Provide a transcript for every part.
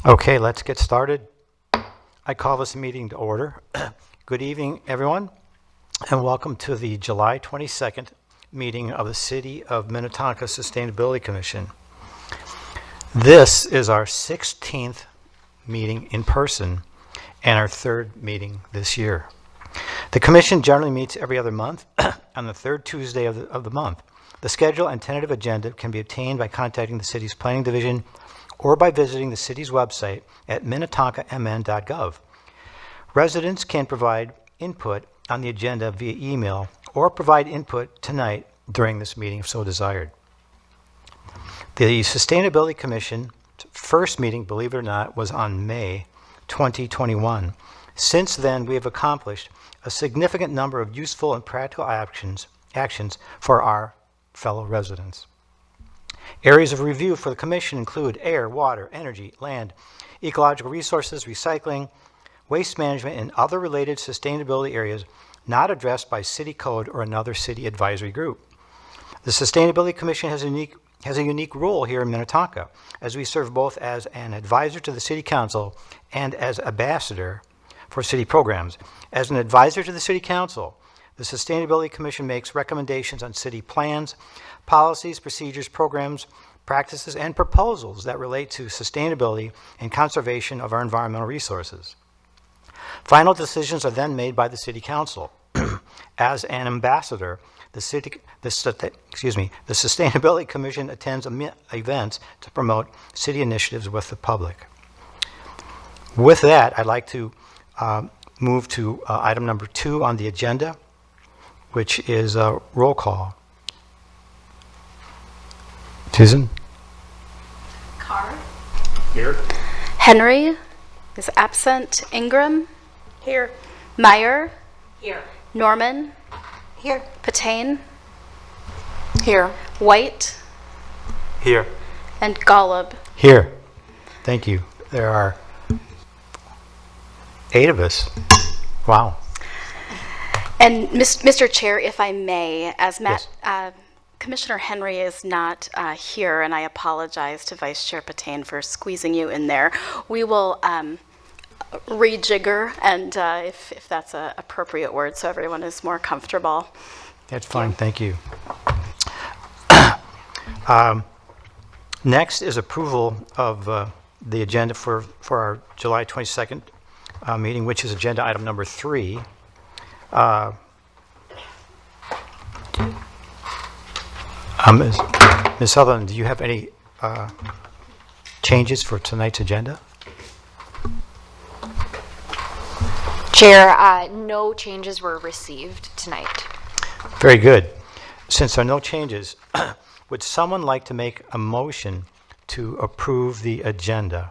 Okay, let's get started. I call this meeting to order. Good evening, everyone, and welcome to the July 22nd meeting of the City of Minnetonka Sustainability Commission. This is our 16th meeting in person and our third meeting this year. The Commission generally meets every other month on the third Tuesday of the month. The schedule and tentative agenda can be obtained by contacting the City's Planning Division or by visiting the city's website at minnetonkamn.gov. Residents can provide input on the agenda via email or provide input tonight during this meeting if so desired. The Sustainability Commission's first meeting, believe it or not, was on May 2021. Since then, we have accomplished a significant number of useful and practical actions for our fellow residents. Areas of review for the Commission include air, water, energy, land, ecological resources, recycling, waste management, and other related sustainability areas not addressed by City Code or another city advisory group. The Sustainability Commission has a unique role here in Minnetonka, as we serve both as an advisor to the City Council and as ambassador for city programs. As an advisor to the City Council, the Sustainability Commission makes recommendations on city plans, policies, procedures, programs, practices, and proposals that relate to sustainability and conservation of our environmental resources. Final decisions are then made by the City Council. As an ambassador, the Sustainability Commission attends events to promote city initiatives with the public. With that, I'd like to move to item number 2 on the agenda, which is a roll call. Susan? Carr? Here. Henry is absent. Ingram? Here. Meyer? Here. Norman? Here. Patain? Here. White? Here. And Golub? Here. Thank you. There are 8 of us. Wow. And Mr. Chair, if I may, as Yes. Commissioner Henry is not here, and I apologize to Vice Chair Patain for squeezing you in there. We will rejigger, and if that's an appropriate word, so everyone is more comfortable. That's fine. Thank you. Next is approval of the agenda for our July 22nd meeting, which is agenda item number 3. Ms. Sutherland, do you have any changes for tonight's agenda? Chair, no changes were received tonight. Very good. Since there are no changes, would someone like to make a motion to approve the agenda?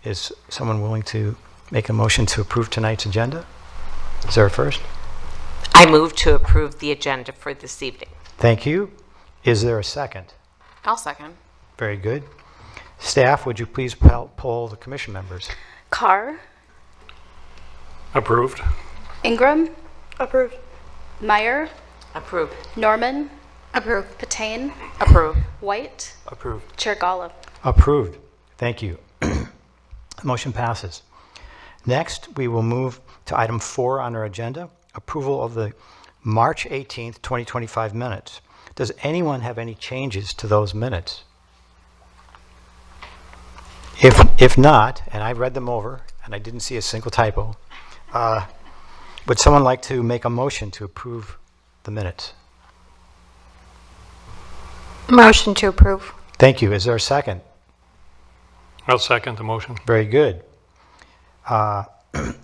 Is someone willing to make a motion to approve tonight's agenda? Is there a first? I move to approve the agenda for this evening. Thank you. Is there a second? I'll second. Very good. Staff, would you please poll the commission members? Carr? Approved. Ingram? Approved. Meyer? Approved. Norman? Approved. Patain? Approved. White? Approved. Chair Golub? Approved. Thank you. Motion passes. Next, we will move to item 4 on our agenda, approval of the March 18th, 2025 minutes. Does anyone have any changes to those minutes? If not, and I read them over and I didn't see a single typo, would someone like to make a motion to approve the minutes? Motion to approve. Thank you. Is there a second? I'll second the motion. Very good.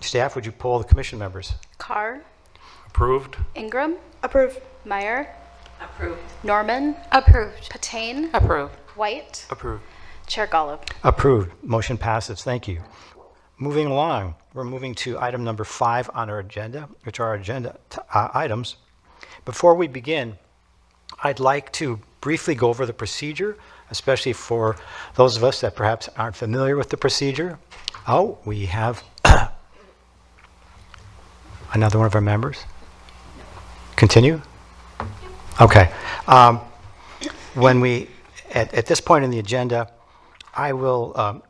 Staff, would you poll the commission members? Carr, Approved. Ingram, Approve. Meyer, Approved. Norman, Approved. Patane, Approved. White, Approved. Chair Golub. Approved. Motion passes. Thank you. Moving along, we're moving to item number 5 on our agenda, which are our agenda items. Before we begin, I'd like to briefly go over the procedure, especially for those of us that perhaps aren't familiar with the procedure. Oh, we have another one of our members. Continue? Okay. When we, at this point in the agenda, I will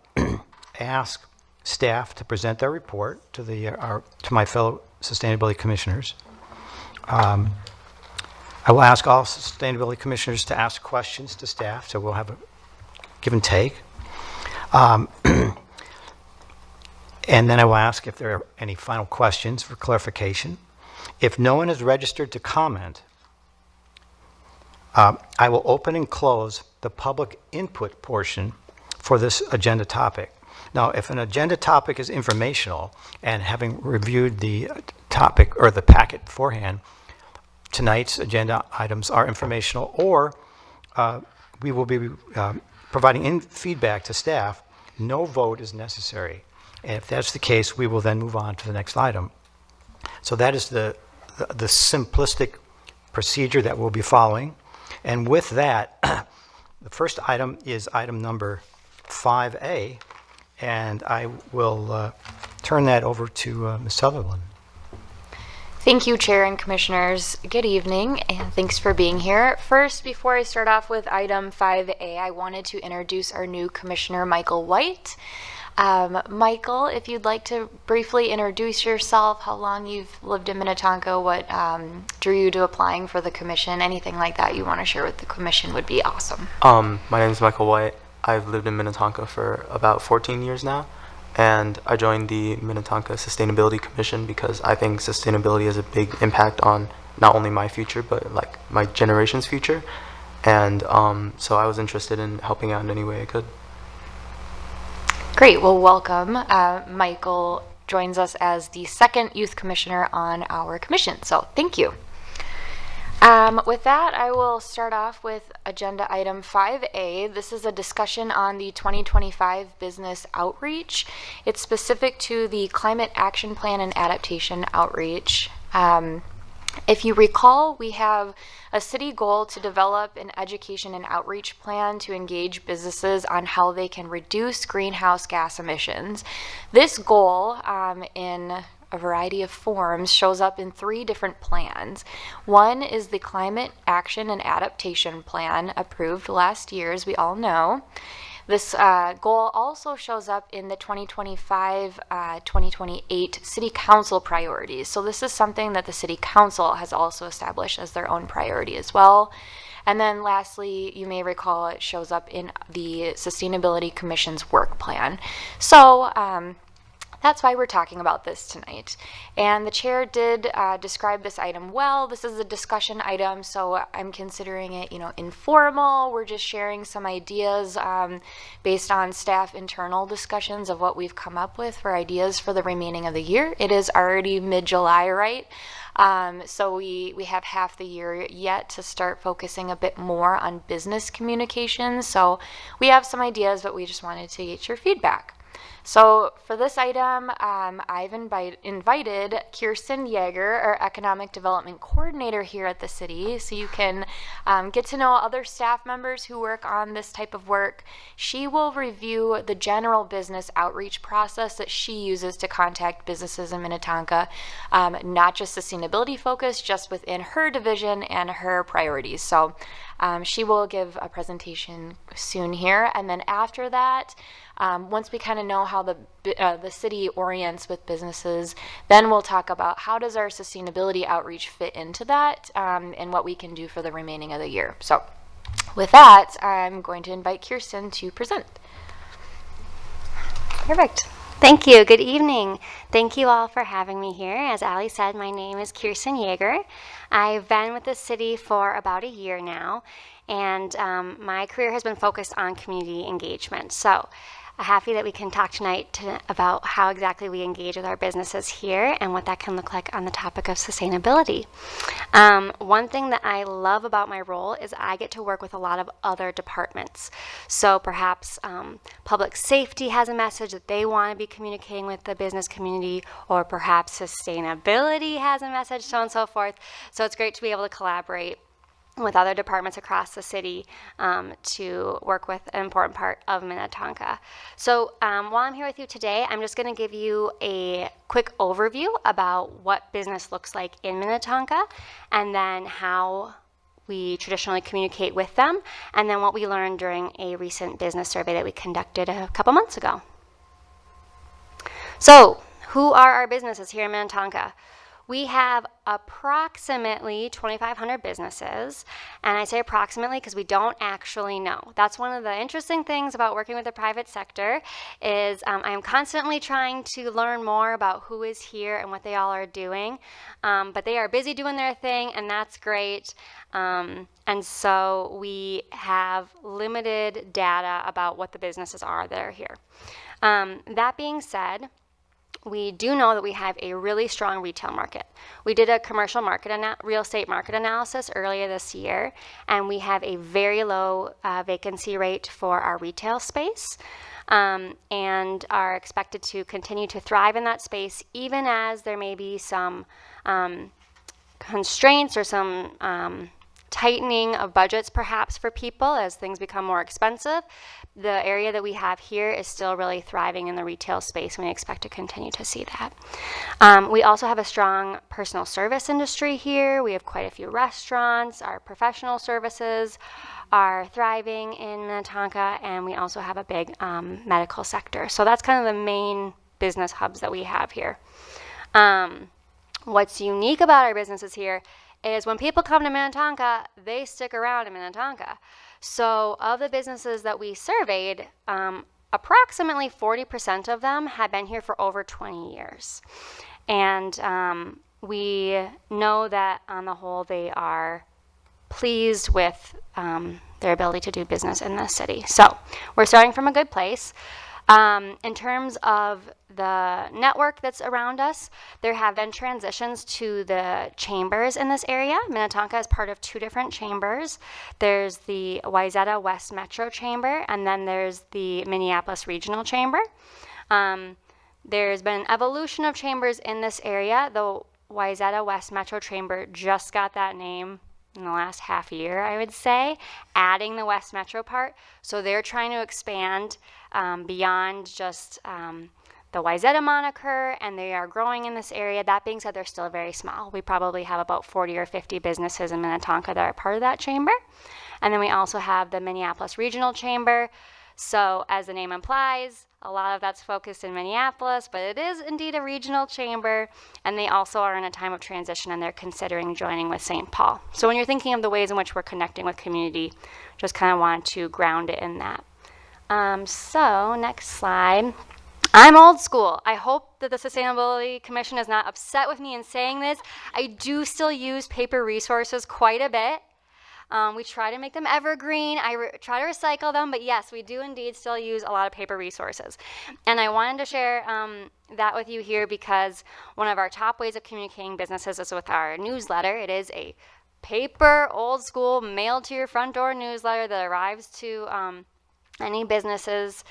ask staff to present their report to to my fellow sustainability commissioners. I will ask all sustainability commissioners to ask questions to staff, so we'll have a give and take. And then I will ask if there are any final questions for clarification. If no one has registered to comment, I will open and close the public input portion for this agenda topic. Now, if an agenda topic is informational, and having reviewed the topic or the packet beforehand, tonight's agenda items are informational, or we will be providing feedback to staff. No vote is necessary. And if that's the case, we will then move on to the next item. So that is the simplistic procedure that we'll be following. And with that, the first item is item number 5A, and I will turn that over to Ms. Sutherland. Thank you, Chair and Commissioners. Good evening, and thanks for being here. First, before I start off with item 5A, I wanted to introduce our new Commissioner, Michael White. Michael, if you'd like to briefly introduce yourself, how long you've lived in Minnetonka, what drew you to applying for the commission, anything like that you want to share with the commission would be awesome. My name is Michael White. I've lived in Minnetonka for about 14 years now, and I joined the Minnetonka Sustainability Commission because I think sustainability has a big impact on not only my future, but like my generation's future. And so I was interested in helping out in any way I could. Great, well, welcome. Michael joins us as the second youth commissioner on our commission, so thank you. With that, I will start off with agenda item 5A. This is a discussion on the 2025 business outreach. It's specific to the Climate Action Plan and Adaptation Outreach. If you recall, we have a city goal to develop an education and outreach plan to engage businesses on how they can reduce greenhouse gas emissions. This goal, in a variety of forms, shows up in 3 different plans. One is the Climate Action and Adaptation Plan, approved last year, as we all know. This goal also shows up in the 2025-2028 City Council priorities. So this is something that the City Council has also established as their own priority as well. And then lastly, you may recall it shows up in the Sustainability Commission's work plan. So that's why we're talking about this tonight. And the chair did describe this item well. This is a discussion item, so I'm considering it, informal. We're just sharing some ideas based on staff internal discussions of what we've come up with for ideas for the remaining of the year. It is already mid-July, right? So we have half the year yet to start focusing a bit more on business communications. So we have some ideas, but we just wanted to get your feedback. So for this item, I've invited Kirsten Yeager, our Economic Development Coordinator here at the city, so you can get to know other staff members who work on this type of work. She will review the general business outreach process that she uses to contact businesses in Minnetonka, not just sustainability focused, just within her division and her priorities. So she will give a presentation soon here, and then after that, once we kind of know how the city orients with businesses, then we'll talk about how does our sustainability outreach fit into that, and what we can do for the remaining of the year. So with that, I'm going to invite Kirsten to present. Perfect. Thank you. Good evening. Thank you all for having me here. As Ali said, my name is Kirsten Yeager. I've been with the city for about a year now, and my career has been focused on community engagement. So happy that we can talk tonight about how exactly we engage with our businesses here and what that can look like on the topic of sustainability. One thing that I love about my role is I get to work with a lot of other departments. So perhaps public safety has a message that they want to be communicating with the business community, or perhaps sustainability has a message, so on and so forth. So it's great to be able to collaborate with other departments across the city to work with an important part of Minnetonka. So while I'm here with you today, I'm just going to give you a quick overview about what business looks like in Minnetonka, and then how we traditionally communicate with them, and then what we learned during a recent business survey that we conducted a couple months ago. So who are our businesses here in Minnetonka? We have approximately 2,500 businesses, and I say approximately because we don't actually know. That's one of the interesting things about working with the private sector is I am constantly trying to learn more about who is here and what they all are doing, but they are busy doing their thing, and that's great. And so we have limited data about what the businesses are that are here. That being said, we do know that we have a really strong retail market. We did a commercial real estate market analysis earlier this year, and we have a very low vacancy rate for our retail space, and are expected to continue to thrive in that space, even as there may be some constraints or some tightening of budgets perhaps for people as things become more expensive. The area that we have here is still really thriving in the retail space, and we expect to continue to see that. We also have a strong personal service industry here. We have quite a few restaurants. Our professional services are thriving in Minnetonka, and we also have a big medical sector. So that's kind of the main business hubs that we have here. What's unique about our businesses here is when people come to Minnetonka, they stick around in Minnetonka. So of the businesses that we surveyed, approximately 40% of them had been here for over 20 years. And we know that on the whole, they are pleased with their ability to do business in this city. So we're starting from a good place. In terms of the network that's around us, there have been transitions to the chambers in this area. Minnetonka is part of two different chambers. There's the Wayzata West Metro Chamber, and then there's the Minneapolis Regional Chamber. There's been an evolution of chambers in this area. The Wayzata West Metro Chamber just got that name in the last half year, I would say, adding the West Metro part. So they're trying to expand beyond just the Wayzata moniker, and they are growing in this area. That being said, they're still very small. We probably have about 40 or 50 businesses in Minnetonka that are part of that chamber. And then we also have the Minneapolis Regional Chamber. So as the name implies, a lot of that's focused in Minneapolis, but it is indeed a regional chamber, and they also are in a time of transition, and they're considering joining with St. Paul. So when you're thinking of the ways in which we're connecting with community, just kind of want to ground it in that. So next slide. I'm old school. I hope that the Sustainability Commission is not upset with me in saying this. I do still use paper resources quite a bit. We try to make them evergreen. I try to recycle them, but yes, we do indeed still use a lot of paper resources. And I wanted to share that with you here because one of our top ways of communicating businesses is with our newsletter. It is a paper, old school, mailed to your front door newsletter that arrives to any businesses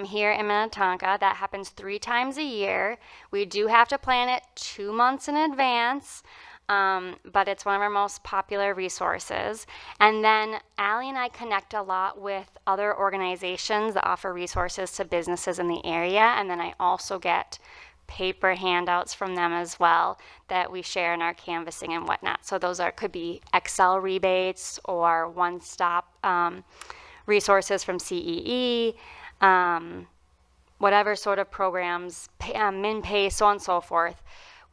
here in Minnetonka. That happens 3 times a year. We do have to plan it 2 months in advance. But it's one of our most popular resources. And then Allie and I connect a lot with other organizations that offer resources to businesses in the area. And then I also get paper handouts from them as well that we share in our canvassing and whatnot. So those could be Excel rebates or one-stop resources from CEE, whatever sort of programs, MinPay, so on and so forth.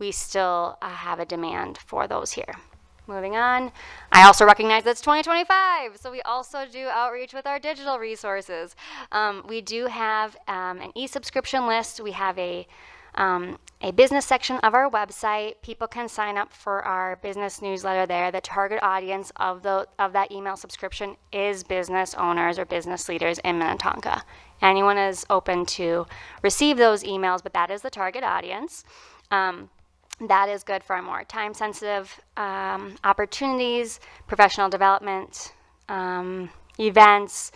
We still have a demand for those here. Moving on. I also recognize that it's 2025, so we also do outreach with our digital resources. We do have an e-subscription list. We have a business section of our website. People can sign up for our business newsletter there. The target audience of that email subscription is business owners or business leaders in Minnetonka anyone is open to receive those emails, but that is the target audience. That is good for our more time-sensitive opportunities, professional development, events,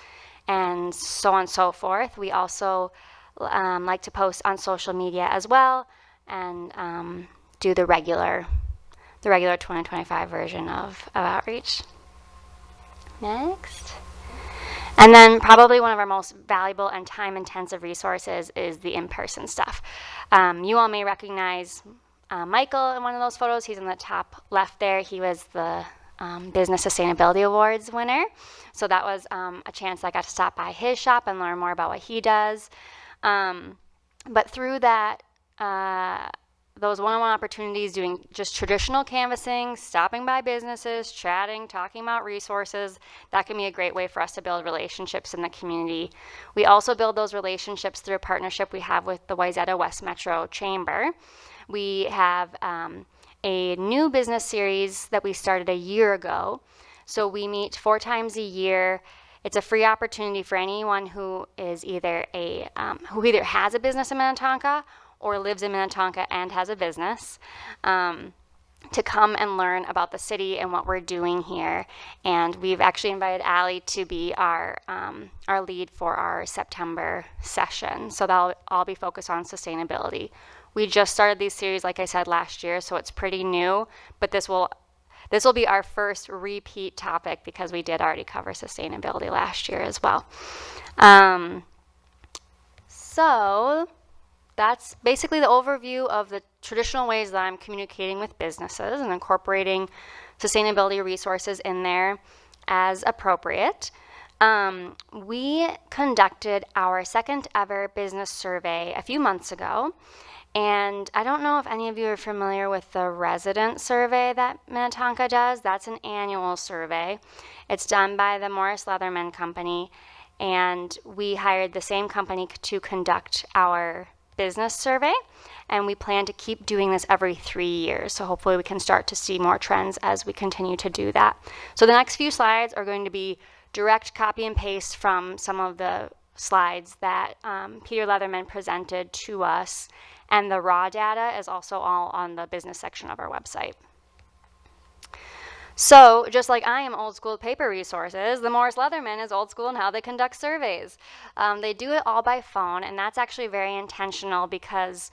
and so on and so forth. We also like to post on social media as well, and do the regular 2025 version of outreach. Next. And then probably one of our most valuable and time-intensive resources is the in-person stuff. You all may recognize Michael in one of those photos. He's in the top left there. He was the Business Sustainability Awards winner. So that was a chance I got to stop by his shop and learn more about what he does. But through that, those one-on-one opportunities, doing just traditional canvassing, stopping by businesses, chatting, talking about resources, that can be a great way for us to build relationships in the community. We also build those relationships through a partnership we have with the Wayzata West Metro Chamber. We have a new business series that we started a year ago. So we meet 4 times a year. It's a free opportunity for anyone who is either who either has a business in Minnetonka or lives in Minnetonka and has a business, to come and learn about the city and what we're doing here. And we've actually invited Allie to be our lead for our September session. So that'll all be focused on sustainability. We just started these series, like I said, last year, so it's pretty new, but this will be our first repeat topic because we did already cover sustainability last year as well. So that's basically the overview of the traditional ways that I'm communicating with businesses and incorporating sustainability resources in there as appropriate. We conducted our second ever business survey a few months ago. And I don't know if any of you are familiar with the resident survey that Minnetonka does. That's an annual survey. It's done by the Morris Leatherman Company. And we hired the same company to conduct our business survey, and we plan to keep doing this every 3 years. So hopefully we can start to see more trends as we continue to do that. So the next few slides are going to be direct copy and paste from some of the slides that Peter Leatherman presented to us, and the raw data is also all on the business section of our website. So just like I am old school with paper resources, the Morris Leatherman is old school in how they conduct surveys. They do it all by phone, and that's actually very intentional because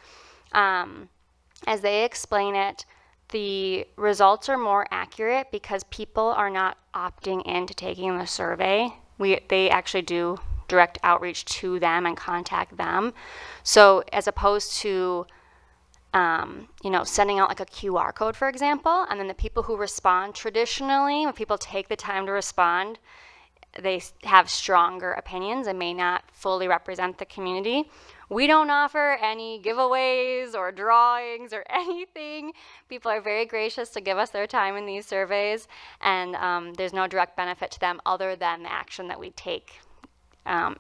as they explain it, the results are more accurate because people are not opting into taking the survey. They actually do direct outreach to them and contact them. So as opposed to sending out like a QR code, for example, and then the people who respond traditionally, when people take the time to respond, they have stronger opinions and may not fully represent the community. We don't offer any giveaways or drawings or anything. People are very gracious to give us their time in these surveys, and there's no direct benefit to them other than the action that we take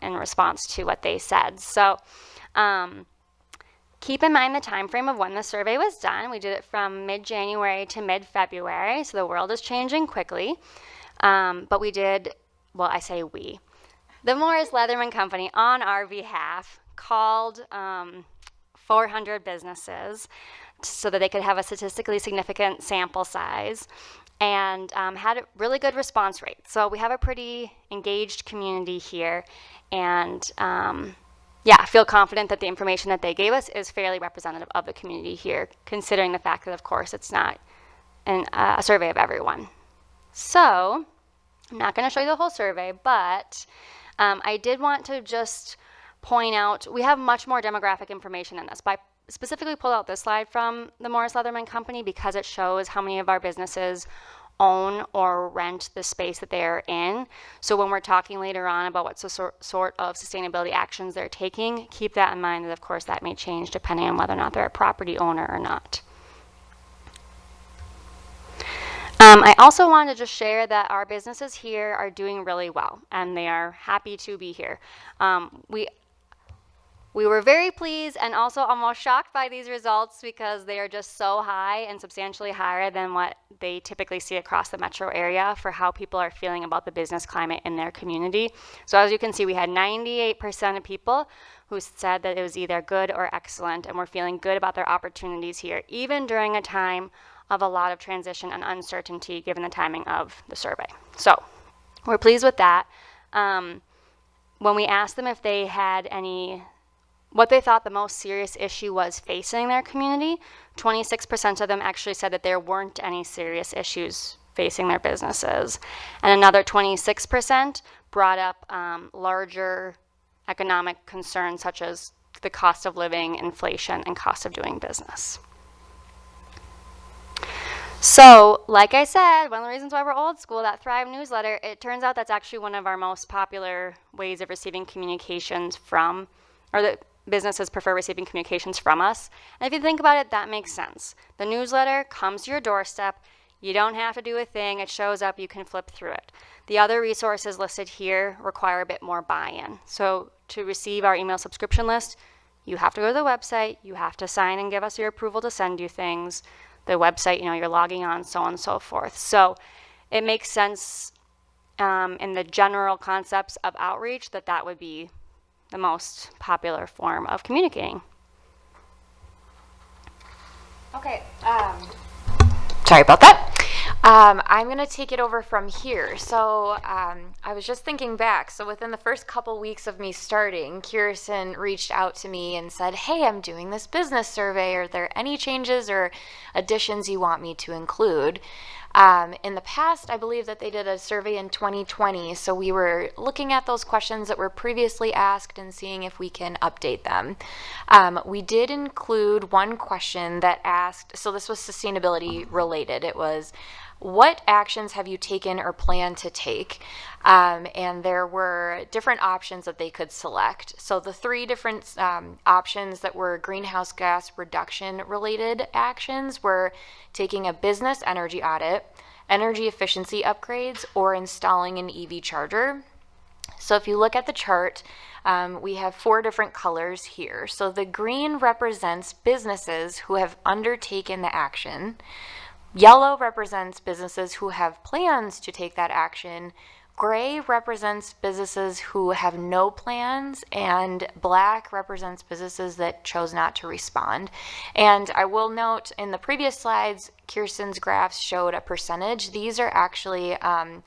in response to what they said. So keep in mind the time frame of when the survey was done. We did it from mid-January to mid-February, so the world is changing quickly. But we did, well, I say we. The Morris Leatherman Company, on our behalf, called 400 businesses so that they could have a statistically significant sample size, and had a really good response rate. So we have a pretty engaged community here, and I feel confident that the information that they gave us is fairly representative of the community here, considering the fact that, of course, it's not a survey of everyone. So I'm not going to show you the whole survey, but I did want to just point out, we have much more demographic information in this. I specifically pulled out this slide from the Morris Leatherman Company because it shows how many of our businesses own or rent the space that they are in. So when we're talking later on about what sort of sustainability actions they're taking, keep that in mind that, of course, that may change depending on whether or not they're a property owner or not. I also wanted to just share that our businesses here are doing really well, and they are happy to be here. We were very pleased and also almost shocked by these results because they are just so high and substantially higher than what they typically see across the metro area for how people are feeling about the business climate in their community. So as you can see, we had 98% of people who said that it was either good or excellent and were feeling good about their opportunities here, even during a time of a lot of transition and uncertainty given the timing of the survey. So we're pleased with that. When we asked them if they had what they thought the most serious issue was facing their community, 26% of them actually said that there weren't any serious issues facing their businesses. And another 26% brought up larger economic concerns such as the cost of living, inflation, and cost of doing business. So, like I said, one of the reasons why we're old school, that Thrive newsletter, it turns out that's actually one of our most popular ways of receiving communications from, or that businesses prefer receiving communications from us. And if you think about it, that makes sense. The newsletter comes to your doorstep. You don't have to do a thing. It shows up. You can flip through it. The other resources listed here require a bit more buy-in. So to receive our email subscription list, you have to go to the website. You have to sign and give us your approval to send you things. The website, you're logging on, so on and so forth. So it makes sense in the general concepts of outreach that would be the most popular form of communicating. Okay, sorry about that. I'm going to take it over from here. So I was just thinking back. So within the first couple weeks of me starting, Kirsten reached out to me and said, hey, I'm doing this business survey. Are there any changes or additions you want me to include? In the past, I believe that they did a survey in 2020, so we were looking at those questions that were previously asked and seeing if we can update them. We did include one question that asked, so this was sustainability related. It was, what actions have you taken or plan to take? And there were different options that they could select. So the three different options that were greenhouse gas reduction related actions were taking a business energy audit, energy efficiency upgrades, or installing an EV charger. So if you look at the chart, we have 4 different colors here. So the green represents businesses who have undertaken the action. Yellow represents businesses who have plans to take that action. Gray represents businesses who have no plans, and black represents businesses that chose not to respond. And I will note in the previous slides, Kirsten's graphs showed a percentage. These are actually, I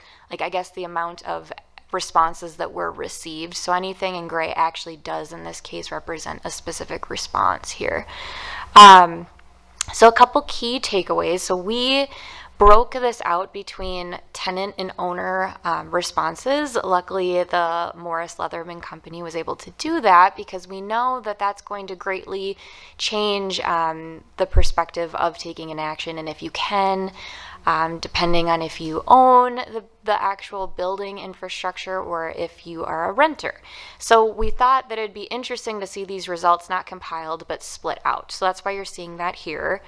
guess the amount of responses that were received. So anything in gray actually does, in this case, represent a specific response here. So a couple key takeaways. So we broke this out between tenant and owner responses. Luckily, the Morris Leatherman Company was able to do that because we know that that's going to greatly change the perspective of taking an action. And if you can, depending on if you own the actual building infrastructure or if you are a renter. So we thought that it'd be interesting to see these results not compiled but split out. So that's why you're seeing that here.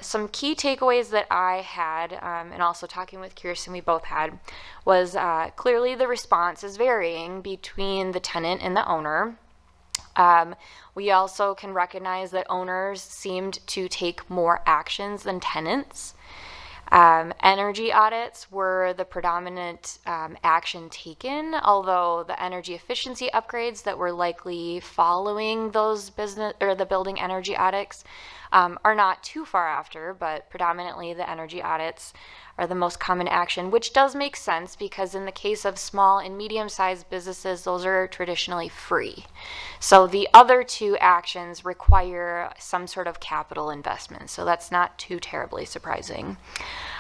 Some key takeaways that I had, and also talking with Kirsten, we both had, was clearly the response is varying between the tenant and the owner. We also can recognize that owners seemed to take more actions than tenants. Energy audits were the predominant action taken, although the energy efficiency upgrades that were likely following those the building energy audits are not too far after, but predominantly the energy audits are the most common action, which does make sense because in the case of small and medium-sized businesses, those are traditionally free. So the other 2 actions require some sort of capital investment, so that's not too terribly surprising.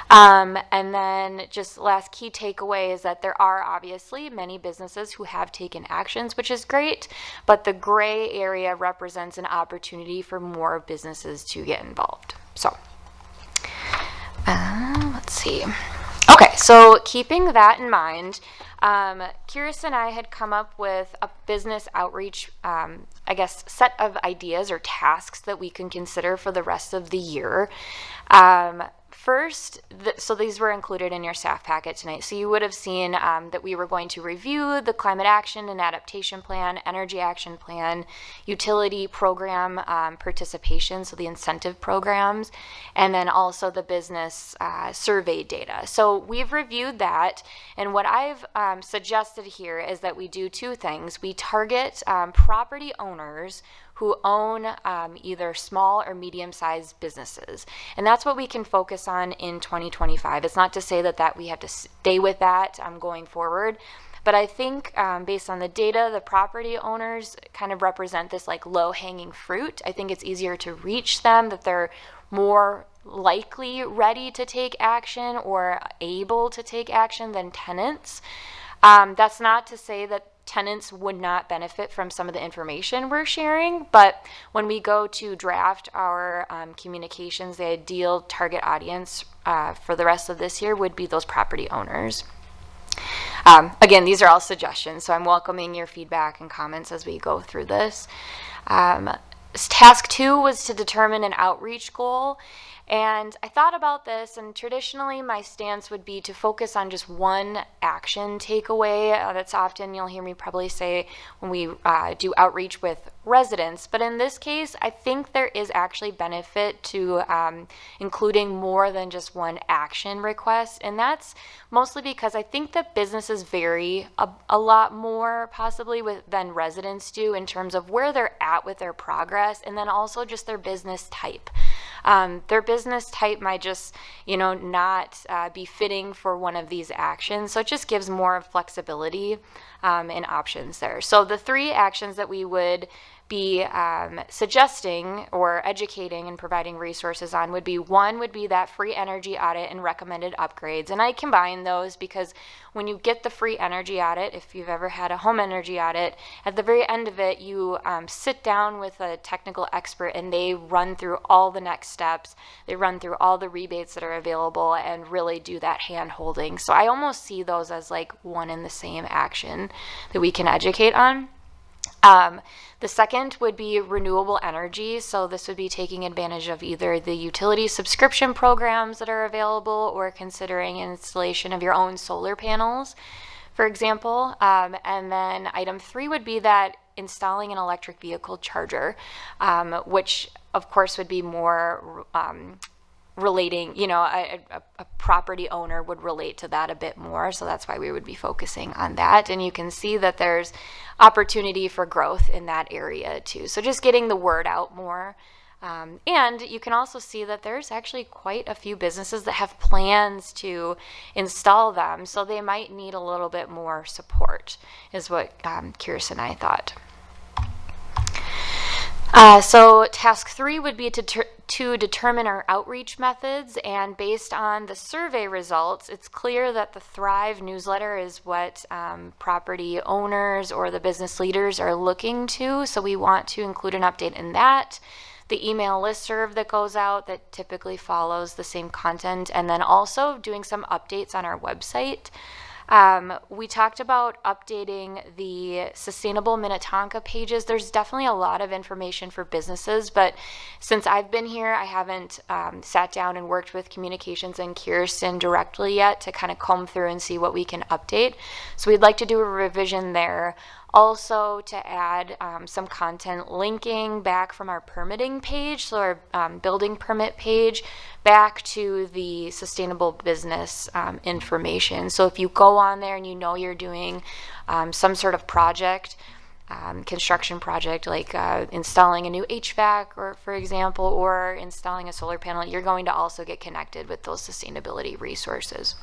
And then just last key takeaway is that there are obviously many businesses who have taken actions, which is great, but the gray area represents an opportunity for more businesses to get involved. So let's see. Okay, so keeping that in mind, Kirsten and I had come up with a business outreach, set of ideas or tasks that we can consider for the rest of the year. First, so these were included in your staff packet tonight. So you would have seen that we were going to review the Climate Action and Adaptation Plan, Energy Action Plan, Utility Program participation, so the incentive programs, and then also the business survey data. So we've reviewed that, and what I've suggested here is that we do two things. We target property owners who own either small or medium-sized businesses. And that's what we can focus on in 2025. It's not to say that we have to stay with that going forward, but I think based on the data, the property owners kind of represent this like low-hanging fruit. I think it's easier to reach them, that they're more likely ready to take action or able to take action than tenants. That's not to say that tenants would not benefit from some of the information we're sharing, but when we go to draft our communications, the ideal target audience for the rest of this year would be those property owners. Again, these are all suggestions, so I'm welcoming your feedback and comments as we go through this. Task 2 was to determine an outreach goal. And I thought about this, and traditionally my stance would be to focus on just one action takeaway. That's often you'll hear me probably say when we do outreach with residents. But in this case, I think there is actually benefit to including more than just one action request. And that's mostly because I think that businesses vary a lot more possibly than residents do in terms of where they're at with their progress, and then also just their business type. Their business type might just, not be fitting for one of these actions. So it just gives more flexibility and options there. So the 3 actions that we would be suggesting or educating and providing resources on would be, one would be that free energy audit and recommended upgrades. And I combine those because when you get the free energy audit, if you've ever had a home energy audit, at the very end of it, you sit down with a technical expert and they run through all the next steps. They run through all the rebates that are available and really do that hand holding. So I almost see those as like one and the same action that we can educate on. The second would be renewable energy. So this would be taking advantage of either the utility subscription programs that are available or considering installation of your own solar panels, for example. And then item 3 would be that installing an electric vehicle charger, which of course would be more relating, a property owner would relate to that a bit more. So that's why we would be focusing on that. And you can see that there's opportunity for growth in that area too. So just getting the word out more. And you can also see that there's actually quite a few businesses that have plans to install them. So they might need a little bit more support is what Kirsten and I thought. So task 3 would be to determine our outreach methods, and based on the survey results, it's clear that the Thrive newsletter is what property owners or the business leaders are looking to, so we want to include an update in that. The email listserv that goes out that typically follows the same content, and then also doing some updates on our website. We talked about updating the Sustainable Minnetonka pages. There's definitely a lot of information for businesses, but since I've been here, I haven't sat down and worked with communications and Kirsten directly yet to kind of comb through and see what we can update. So we'd like to do a revision there. Also to add some content linking back from our permitting page, so our building permit page, back to the sustainable business information. So if you go on there and you're doing some sort of project, construction project like installing a new HVAC, or for example, or installing a solar panel, you're going to also get connected with those sustainability resources.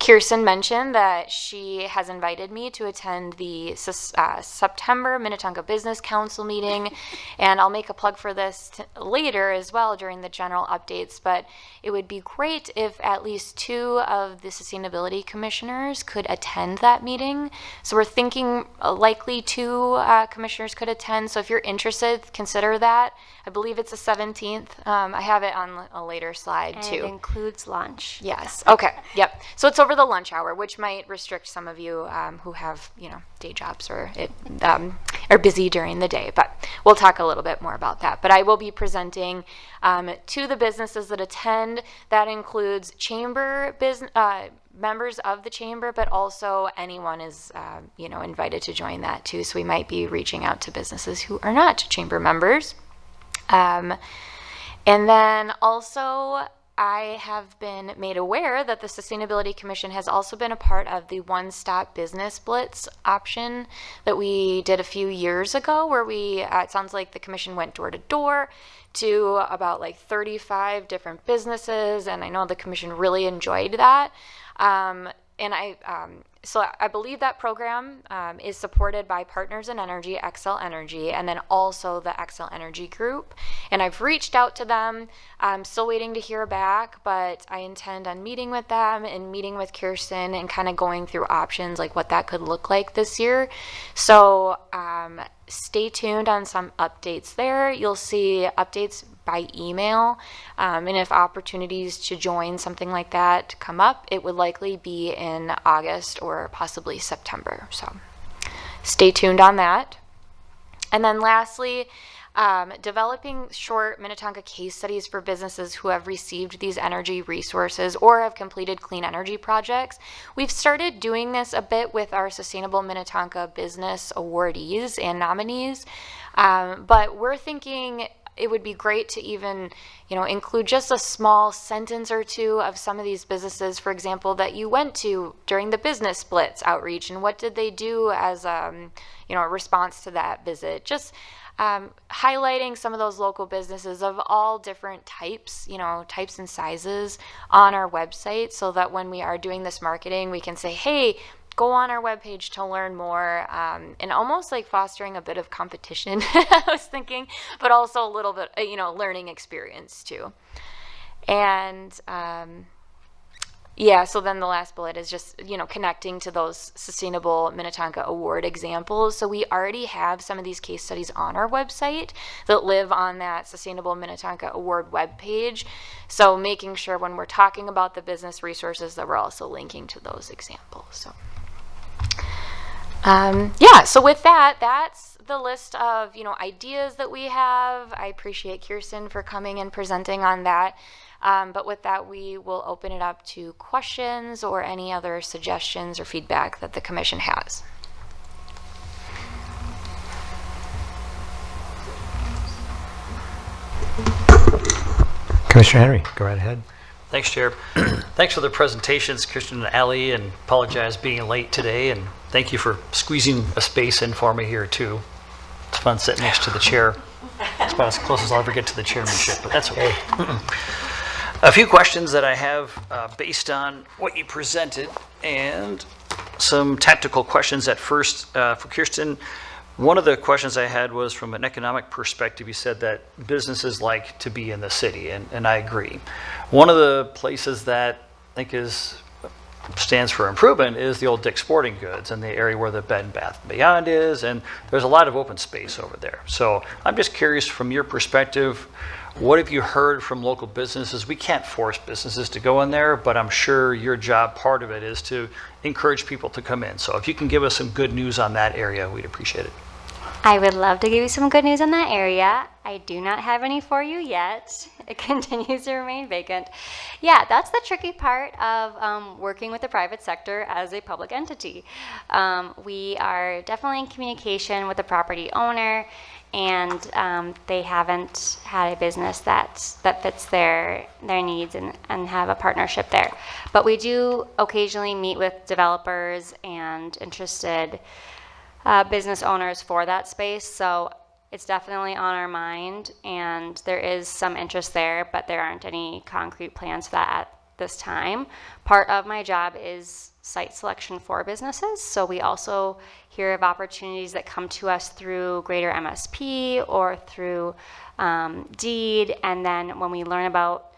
Kirsten mentioned that she has invited me to attend the September Minnetonka Business Council meeting, and I'll make a plug for this later as well during the general updates, but it would be great if at least 2 of the sustainability commissioners could attend that meeting. So we're thinking likely 2 commissioners could attend, so if you're interested, consider that. I believe it's the 17th. I have it on a later slide too. And it includes lunch. Yes, okay, yep. So So it's over the lunch hour, which might restrict some of you who have, day jobs or are busy during the day. But we'll talk a little bit more about that. But I will be presenting to the businesses that attend. That includes chamber members of the chamber, but also anyone is, invited to join that too. So we might be reaching out to businesses who are not chamber members. And then also, I have been made aware that the Sustainability Commission has also been a part of the One Stop Business Blitz option that we did a few years ago, where it sounds like the commission went door to door to about 35 different businesses, and I know the commission really enjoyed that. So I believe that program is supported by Partners in Energy, Xcel Energy, and then also the Xcel Energy Group. And I've reached out to them. I'm still waiting to hear back, but I intend on meeting with them and meeting with Kirsten and kind of going through options like what that could look like this year. So stay tuned on some updates there. You'll see updates by email, and if opportunities to join something like that come up, it would likely be in August or possibly September. So stay tuned on that. And then lastly, developing short Minnetonka case studies for businesses who have received these energy resources or have completed clean energy projects. We've started doing this a bit with our Sustainable Minnetonka Business awardees and nominees, but we're thinking it would be great to even, include just a small sentence or two of some of these businesses, for example, that you went to during the Business Blitz outreach, and what did they do as, a response to that visit. Just highlighting some of those local businesses of all different types, types and sizes on our website, so that when we are doing this marketing, we can say, hey, go on our webpage to learn more, and almost like fostering a bit of competition, I was thinking, but also a little bit, learning experience too. And so then the last bullet is just, connecting to those Sustainable Minnetonka Award examples. So we already have some of these case studies on our website that live on that Sustainable Minnetonka Award webpage. So making sure when we're talking about the business resources that we're also linking to those examples. So. So with that, that's the list of, ideas that we have. I appreciate Kirsten for coming and presenting on that. But with that, we will open it up to questions or any other suggestions or feedback that the commission has. Commissioner Henry, go right ahead. Thanks, Chair. Thanks for the presentations, Kirsten and Ali, and apologize being late today, and thank you for squeezing a space in for me here too. It's fun sitting next to the chair. It's about as close as I'll ever get to the chairmanship, but that's okay. A few questions that I have based on what you presented, and some tactical questions at first for Kirsten. One of the questions I had was from an economic perspective. You said that businesses like to be in the city, and I agree. One of the places that I think stands for improvement is the old Dick's Sporting Goods and the area where the Bed and Bath & Beyond is, and there's a lot of open space over there. So I'm just curious, from your perspective, what have you heard from local businesses? We can't force businesses to go in there, but I'm sure your job, part of it, is to encourage people to come in. So if you can give us some good news on that area, we'd appreciate it. I would love to give you some good news in that area. I do not have any for you yet. It continues to remain vacant. Yeah, that's the tricky part of working with the private sector as a public entity. We are definitely in communication with the property owner, and they haven't had a business that fits their needs and have a partnership there. But we do occasionally meet with developers and interested business owners for that space, so it's definitely on our mind, and there is some interest there, but there aren't any concrete plans for that at this time. Part of my job is site selection for businesses, so we also hear of opportunities that come to us through greater MSP or through deed, and then when we learn about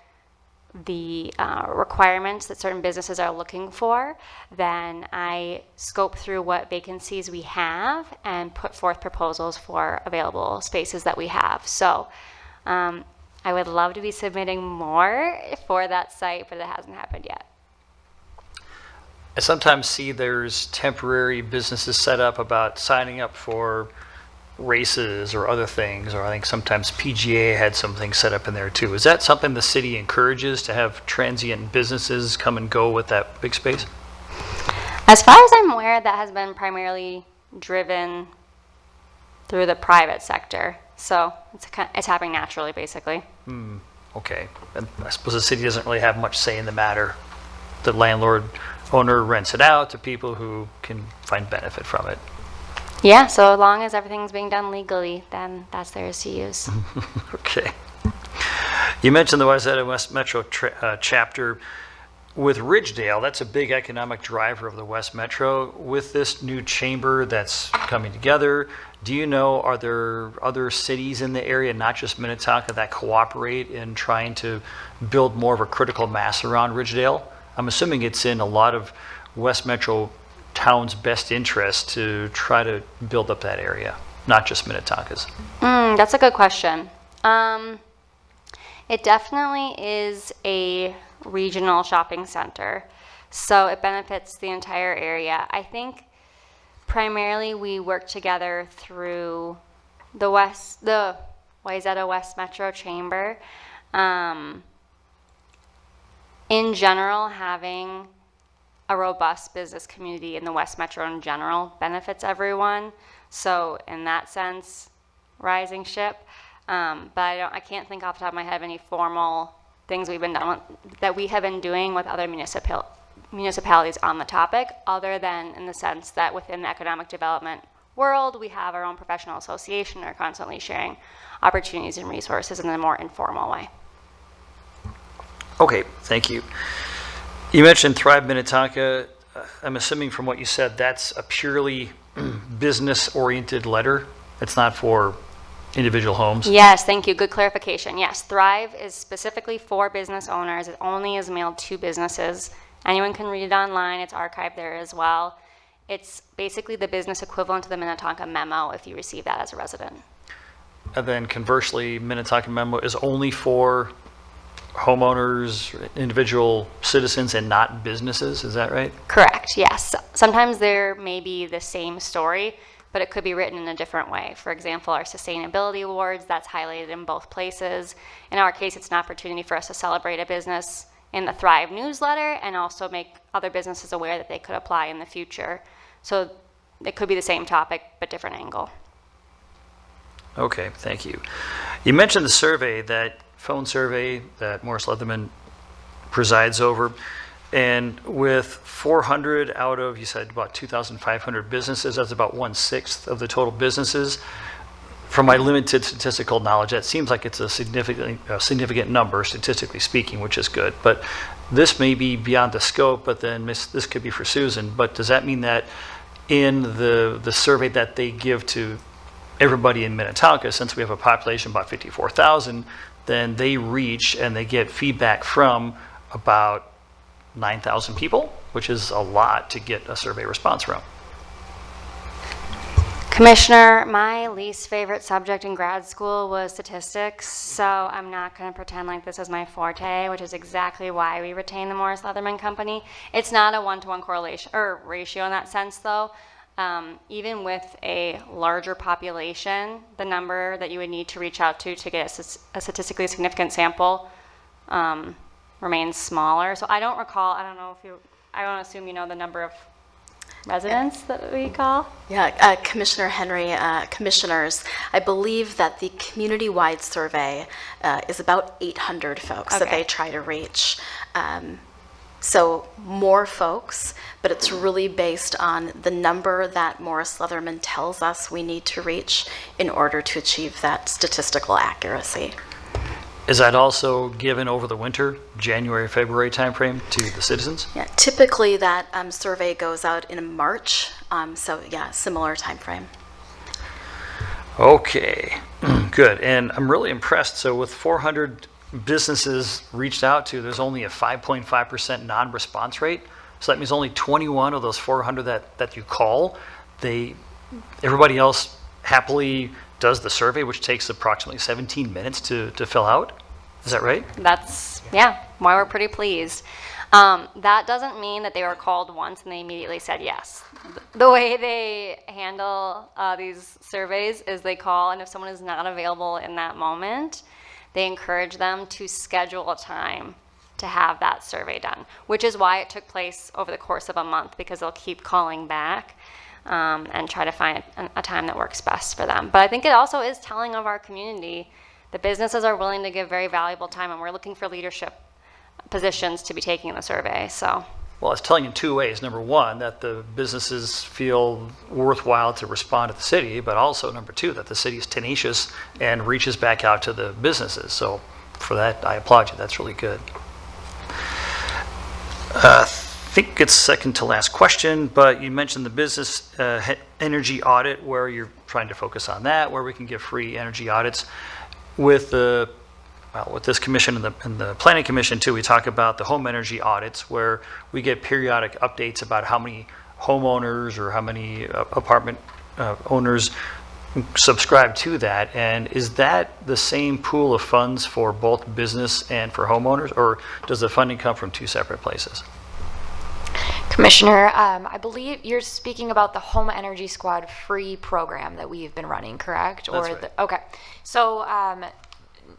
the requirements that certain businesses are looking for, then I scope through what vacancies we have and put forth proposals for available spaces that we have. So I would love to be submitting more for that site, but it hasn't happened yet. I sometimes see there's temporary businesses set up about signing up for races or other things, or I think sometimes PGA had something set up in there too. Is that something the city encourages, to have transient businesses come and go with that big space? As far as I'm aware, that has been primarily driven through the private sector. So it's happening naturally, basically. Okay. And I suppose the city doesn't really have much say in the matter. The landlord owner rents it out to people who can find benefit from it. Yeah, so as long as everything's being done legally, then that's theirs to use. Okay. You mentioned the Wayzata West Metro chapter. With Ridgedale, that's a big economic driver of the West Metro. With this new chamber that's coming together, do you know, are there other cities in the area, not just Minnetonka, that cooperate in trying to build more of a critical mass around Ridgedale? I'm assuming it's in a lot of West Metro towns' best interest to try to build up that area, not just Minnetonka's. That's a good question. It definitely is a regional shopping center, so it benefits the entire area. I think primarily we work together through the Wayzata West Metro Chamber. In general, having a robust business community in the West Metro in general benefits everyone. So in that sense, rising ship. But I can't think off the top of my head of any formal things that we have been doing with other municipalities on the topic, other than in the sense that within the economic development world, we have our own professional association and are constantly sharing opportunities and resources in a more informal way. Okay, thank you. You mentioned Thrive Minnetonka. I'm assuming from what you said, that's a purely business-oriented letter. It's not for individual homes. Yes, thank you. Good clarification. Yes, Thrive is specifically for business owners. It only is mailed to businesses. Anyone can read it online. It's archived there as well. It's basically the business equivalent to the Minnetonka memo if you receive that as a resident. And then conversely, Minnetonka memo is only for homeowners, individual citizens, and not businesses. Is that right? Correct, yes. Sometimes there may be the same story, but it could be written in a different way. For example, our sustainability awards, that's highlighted in both places. In our case, it's an opportunity for us to celebrate a business in the Thrive newsletter and also make other businesses aware that they could apply in the future. So it could be the same topic, but different angle. Okay, thank you. You mentioned the survey, that phone survey that Morris Leatherman presides over. And with 400 out of, you said about 2,500 businesses, that's about 1/6 of the total businesses. From my limited statistical knowledge, that seems like it's a significant number, statistically speaking, which is good. But this may be beyond the scope, but then this could be for Susan. But does that mean that in the survey that they give to everybody in Minnetonka, since we have a population of about 54,000, then they reach and they get feedback from about 9,000 people, which is a lot to get a survey response from. Commissioner, my least favorite subject in grad school was statistics, so I'm not going to pretend like this is my forte, which is exactly why we retain the Morris Leatherman Company. It's not a one-to-one correlation or ratio in that sense, though. Even with a larger population, the number that you would need to reach out to get a statistically significant sample remains smaller. So I don't recall, I don't assume you know the number of residents that we call? Yeah, Commissioner Henry, commissioners, I believe that the community-wide survey is about 800 folks that Okay. they try to reach. So more folks, but it's really based on the number that Morris Leatherman tells us we need to reach in order to achieve that statistical accuracy. Is that also given over the winter, January, February timeframe to the citizens? Yeah, typically that survey goes out in March, so yeah, similar timeframe. Okay, good. And I'm really impressed. So with 400 businesses reached out to, there's only a 5.5% non-response rate. So that means only 21 of those 400 that you call, everybody else happily does the survey, which takes approximately 17 minutes to fill out. Is that right? That's, yeah, why we're pretty pleased. That doesn't mean that they were called once and they immediately said yes. The way they handle these surveys is they call, and if someone is not available in that moment, they encourage them to schedule a time to have that survey done, which is why it took place over the course of a month, because they'll keep calling back and try to find a time that works best for them. But I think it also is telling of our community that businesses are willing to give very valuable time, and we're looking for leadership positions to be taking the survey. So, Well, it's telling in two ways. Number one, that the businesses feel worthwhile to respond to the city, but also number two, that the city is tenacious and reaches back out to the businesses. So for that, I applaud you. That's really good. I think it's second to last question, but you mentioned the business energy audit, where you're trying to focus on that, where we can give free energy audits. With the with this commission and the planning commission too, we talk about the home energy audits, where we get periodic updates about how many homeowners or how many apartment owners subscribe to that. And is that the same pool of funds for both business and for homeowners, or does the funding come from two separate places? Commissioner, I believe you're speaking about the Home Energy Squad free program that we've been running, correct? That's right. Okay. So,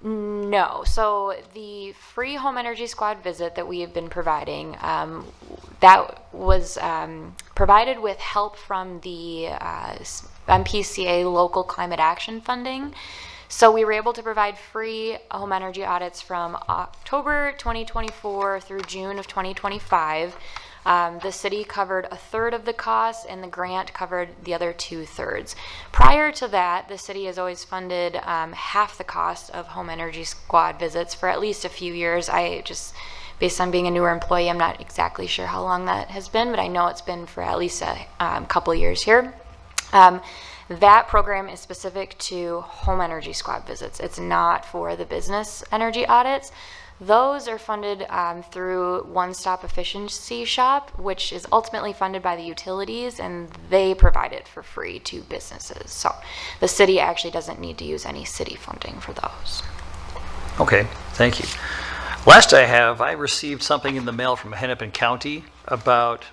no. So the free Home Energy Squad visit that we have been providing, that was provided with help from the MPCA local climate action funding. So we were able to provide free home energy audits from October 2024 through June of 2025. The city covered a third of the cost, and the grant covered the other 2/3. Prior to that, the city has always funded half the cost of Home Energy Squad visits for at least a few years. Based on being a newer employee, I'm not exactly sure how long that has been, but I know it's been for at least a couple of years here. That program is specific to Home Energy Squad visits. It's not for the business energy audits. Those are funded through One Stop Efficiency Shop, which is ultimately funded by the utilities, and they provide it for free to businesses. So the city actually doesn't need to use any city funding for those. Okay, thank you. Last I received something in the mail from Hennepin County about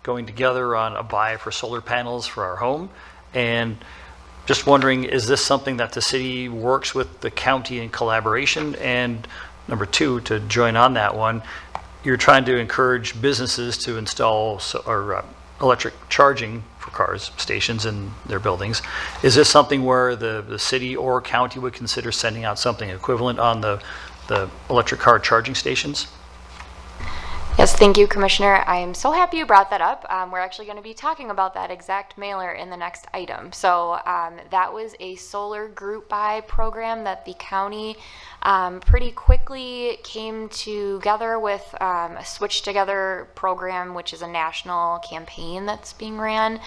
going together on a buy for solar panels for our home. And just wondering, is this something that the city works with the county in collaboration? And number two, to join on that one, you're trying to encourage businesses to install electric charging for cars stations in their buildings. Is this something where the city or county would consider sending out something equivalent on the electric car charging stations? Yes, thank you, Commissioner. I am so happy you brought that up. We're actually going to be talking about that exact mailer in the next item. So that was a solar group buy program that the county pretty quickly came together with a Switch Together program, which is a national campaign that's being ran.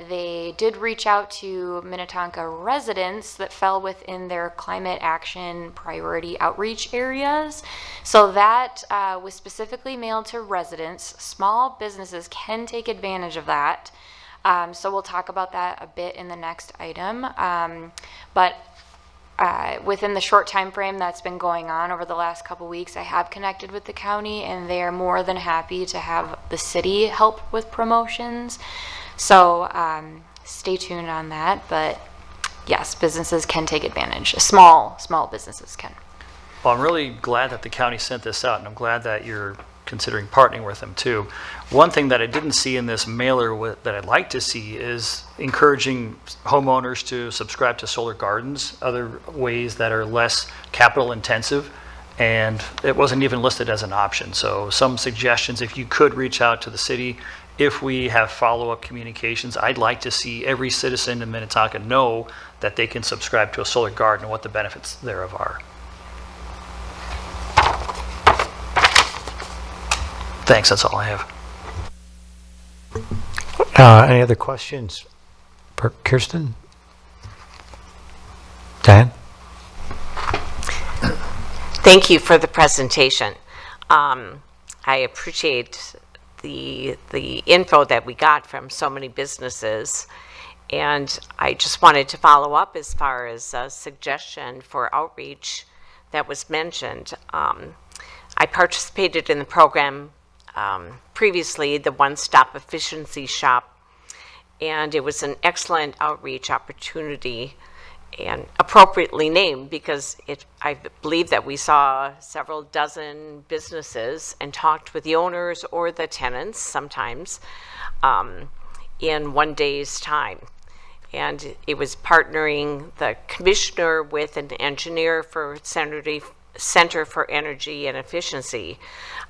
They did reach out to Minnetonka residents that fell within their climate action priority outreach areas. So that was specifically mailed to residents. Small businesses can take advantage of that. So we'll talk about that a bit in the next item. But within the short time frame that's been going on over the last couple weeks, I have connected with the county, and they are more than happy to have the city help with promotions. So stay tuned on that, but yes, businesses can take advantage. Small businesses can. Well, I'm really glad that the county sent this out, and I'm glad that you're considering partnering with them too. One thing that I didn't see in this mailer that I'd like to see is encouraging homeowners to subscribe to solar gardens, other ways that are less capital intensive, and it wasn't even listed as an option. So some suggestions, if you could reach out to the city, if we have follow-up communications, I'd like to see every citizen in Minnetonka know that they can subscribe to a solar garden and what the benefits thereof are. Thanks, that's all I have. Any other questions for Kirsten? Dan? Thank you for the presentation. I appreciate the info that we got from so many businesses, and I just wanted to follow up as far as a suggestion for outreach that was mentioned. I participated in the program previously, the One Stop Efficiency Shop, and it was an excellent outreach opportunity and appropriately named because I believe that we saw several dozen businesses and talked with the owners or the tenants sometimes in one day's time. And it was partnering the commissioner with an engineer for Center for Energy and Efficiency,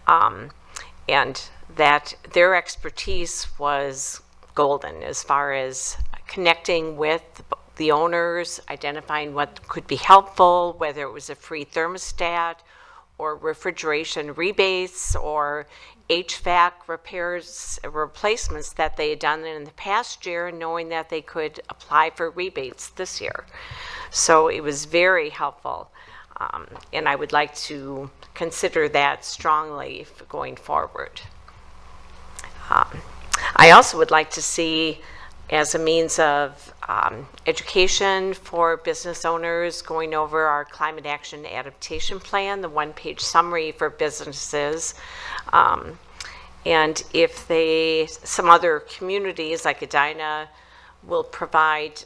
and that their expertise was golden as far as connecting with the owners, identifying what could be helpful, whether it was a free thermostat or refrigeration rebates or HVAC repairs, replacements that they had done in the past year, knowing that they could apply for rebates this year. So it was very helpful. And I would like to consider that strongly going forward. I also would like to see, as a means of education for business owners, going over our climate action adaptation plan, the one-page summary for businesses. And if some other communities like Edina will provide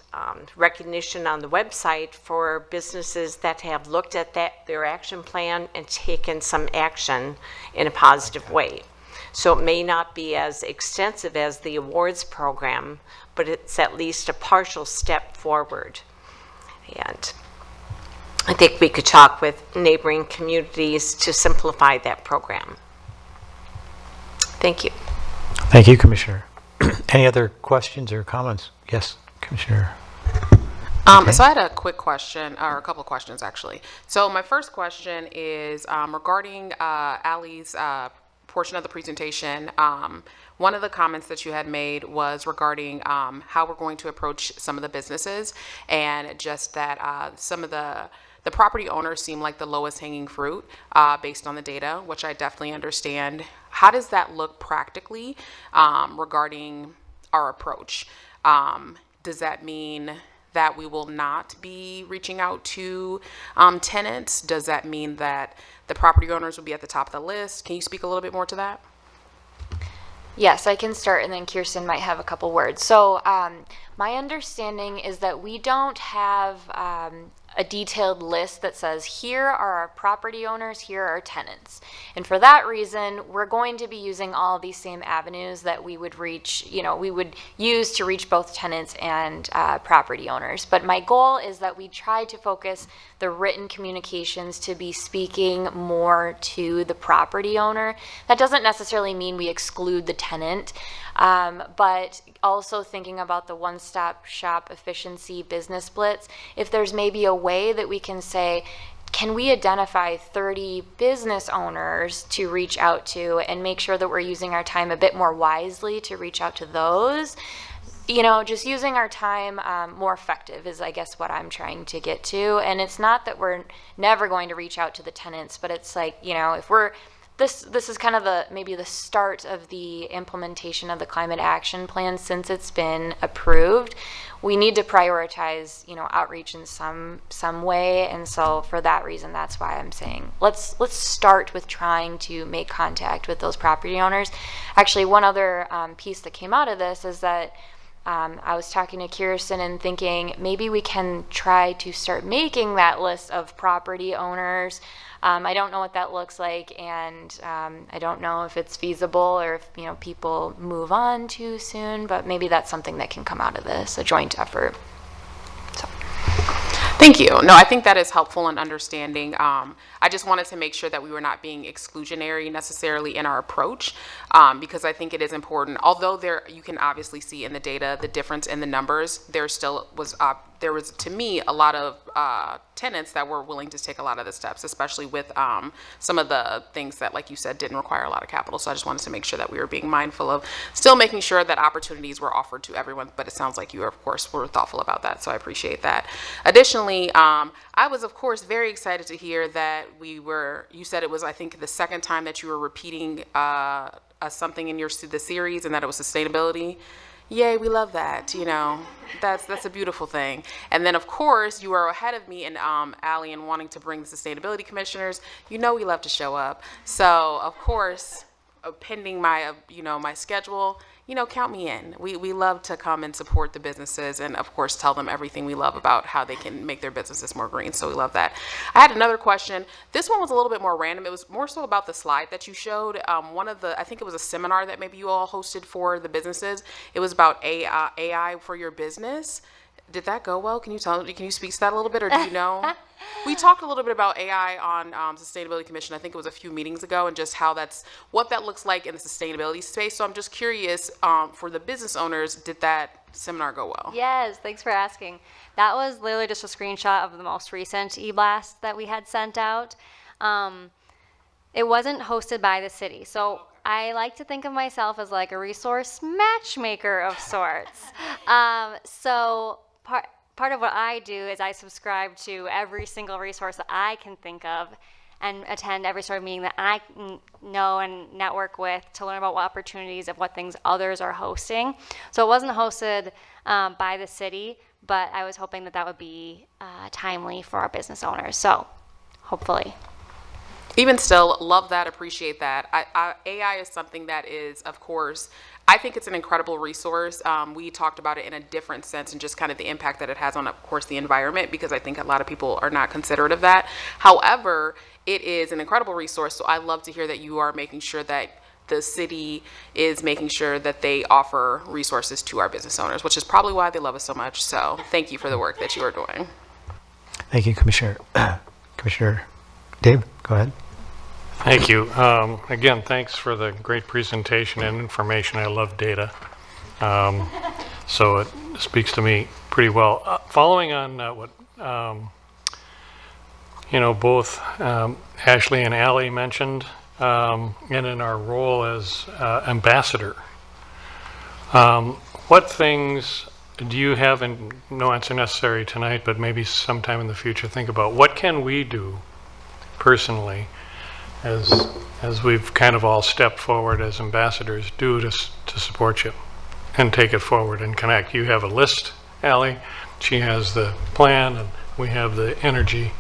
recognition on the website for businesses that have looked at their action plan and taken some action in a positive way. So it may not be as extensive as the awards program, but it's at least a partial step forward. And I think we could talk with neighboring communities to simplify that program. Thank you. Thank you, Commissioner. Any other questions or comments? Yes, Commissioner. So I had a quick question, or a couple of questions actually. So my first question is regarding Allie's portion of the presentation. One of the comments that you had made was regarding how we're going to approach some of the businesses, and just that some of the property owners seem like the lowest hanging fruit based on the data, which I definitely understand. How does that look practically regarding our approach? Does that mean that we will not be reaching out to tenants? Does that mean that the property owners will be at the top of the list? Can you speak a little bit more to that? Yes, I can start, and then Kirsten might have a couple words. So my understanding is that we don't have a detailed list that says, here are our property owners, here are our tenants. And for that reason, we're going to be using all of these same avenues that we would reach, we would use to reach both tenants and property owners. But my goal is that we try to focus the written communications to be speaking more to the property owner. That doesn't necessarily mean we exclude the tenant, but also thinking about the one-stop shop efficiency business blitz. If there's maybe a way that we can say, can we identify 30 business owners to reach out to and make sure that we're using our time a bit more wisely to reach out to those? Just using our time more effective is, I guess, what I'm trying to get to. And it's not that we're never going to reach out to the tenants, but it's like, if we're this is kind of maybe the start of the implementation of the climate action plan since it's been approved. We need to prioritize, outreach in some way, and so for that reason, that's why I'm saying let's start with trying to make contact with those property owners. Actually, one other piece that came out of this is that I was talking to Kirsten and thinking maybe we can try to start making that list of property owners. I don't know what that looks like, and I don't know if it's feasible or if people move on too soon, but maybe that's something that can come out of this, a joint effort. So. Thank you. No, I think that is helpful in understanding. I just wanted to make sure that we were not being exclusionary necessarily in our approach, because I think it is important. Although you can obviously see in the data the difference in the numbers, there was to me a lot of tenants that were willing to take a lot of the steps, especially with some of the things that, like you said, didn't require a lot of capital. So I just wanted to make sure that we were being mindful of still making sure that opportunities were offered to everyone. But it sounds like you, of course, were thoughtful about that. So I appreciate that. Additionally, I was, of course, very excited to hear that you said it was, I think, the second time that you were repeating something in the series, and that it was sustainability. Yay, we love that. That's a beautiful thing. And then, of course, you are ahead of me and Allie in wanting to bring the sustainability commissioners. We love to show up. So, of course, pending my my schedule, count me in. We love to come and support the businesses and, of course, tell them everything we love about how they can make their businesses more green. So we love that. I had another question. This one was a little bit more random. It was more so about the slide that you showed. I think it was a seminar that maybe you all hosted for the businesses. It was about AI for your business. Did that go well? Can you speak to that a little bit, or do you know? We talked a little bit about AI on Sustainability Commission. I think it was a few meetings ago, and just what that looks like in the sustainability space. So I'm just curious, for the business owners, did that seminar go well? Yes, thanks for asking. That was literally just a screenshot of the most recent e-blast that we had sent out. It wasn't hosted by the city, so I like to think of myself as like a resource matchmaker of sorts. So part of what I do is I subscribe to every single resource that I can think of and attend every sort of meeting that I know and network with to learn about what opportunities of what things others are hosting. So it wasn't hosted by the city, but I was hoping that would be timely for our business owners. So hopefully. Even still, love that, appreciate that. AI is something that is, of course, I think it's an incredible resource. We talked about it in a different sense and just kind of the impact that it has on, of course, the environment, because I think a lot of people are not considerate of that. However, it is an incredible resource, so I love to hear that you are making sure that the city is making sure that they offer resources to our business owners, which is probably why they love us so much. So thank you for the work that you are doing. Thank you, Commissioner. Commissioner Dave, go ahead. Thank you. Again, thanks for the great presentation and information. I love data. So it speaks to me pretty well. Following on what both Ashley and Allie mentioned, and in our role as ambassador, what things do you have, and no answer necessary tonight, but maybe sometime in the future, think about what can we do personally as we've kind of all stepped forward as ambassadors to support you and take it forward and connect. You have a list, Allie. She has the plan, and we have the energy.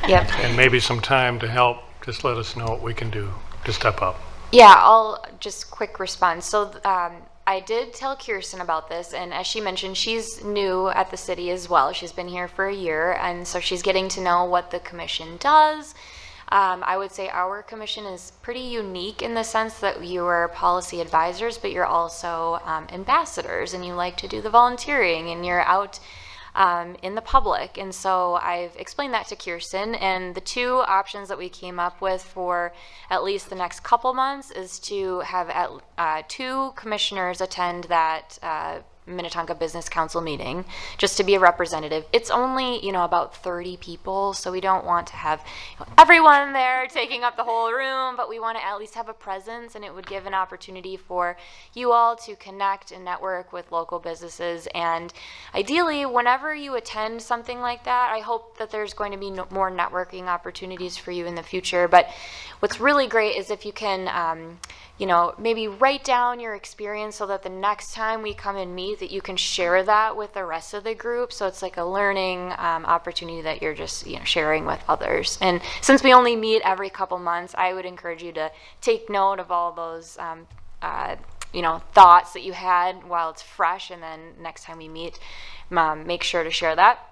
Yep. And maybe some time to help. Just let us know what we can do to step up. Yeah, I'll just quick response. So I did tell Kirsten about this, and as she mentioned, she's new at the city as well. She's been here for a year, and so she's getting to know what the commission does. I would say our commission is pretty unique in the sense that you are policy advisors, but you're also ambassadors, and you like to do the volunteering, and you're out in the public. And so I've explained that to Kirsten, and the two options that we came up with for at least the next couple months is to have two commissioners attend that Minnetonka Business Council meeting, just to be a representative. It's only, about 30 people, so we don't want to have everyone there taking up the whole room, but we want to at least have a presence, and it would give an opportunity for you all to connect and network with local businesses. And ideally, whenever you attend something like that, I hope that there's going to be more networking opportunities for you in the future. But what's really great is if you can maybe write down your experience so that the next time we come and meet, that you can share that with the rest of the group. So it's like a learning opportunity that you're just sharing with others. And since we only meet every couple months, I would encourage you to take note of all those thoughts that you had while it's fresh, and then next time we meet, make sure to share that.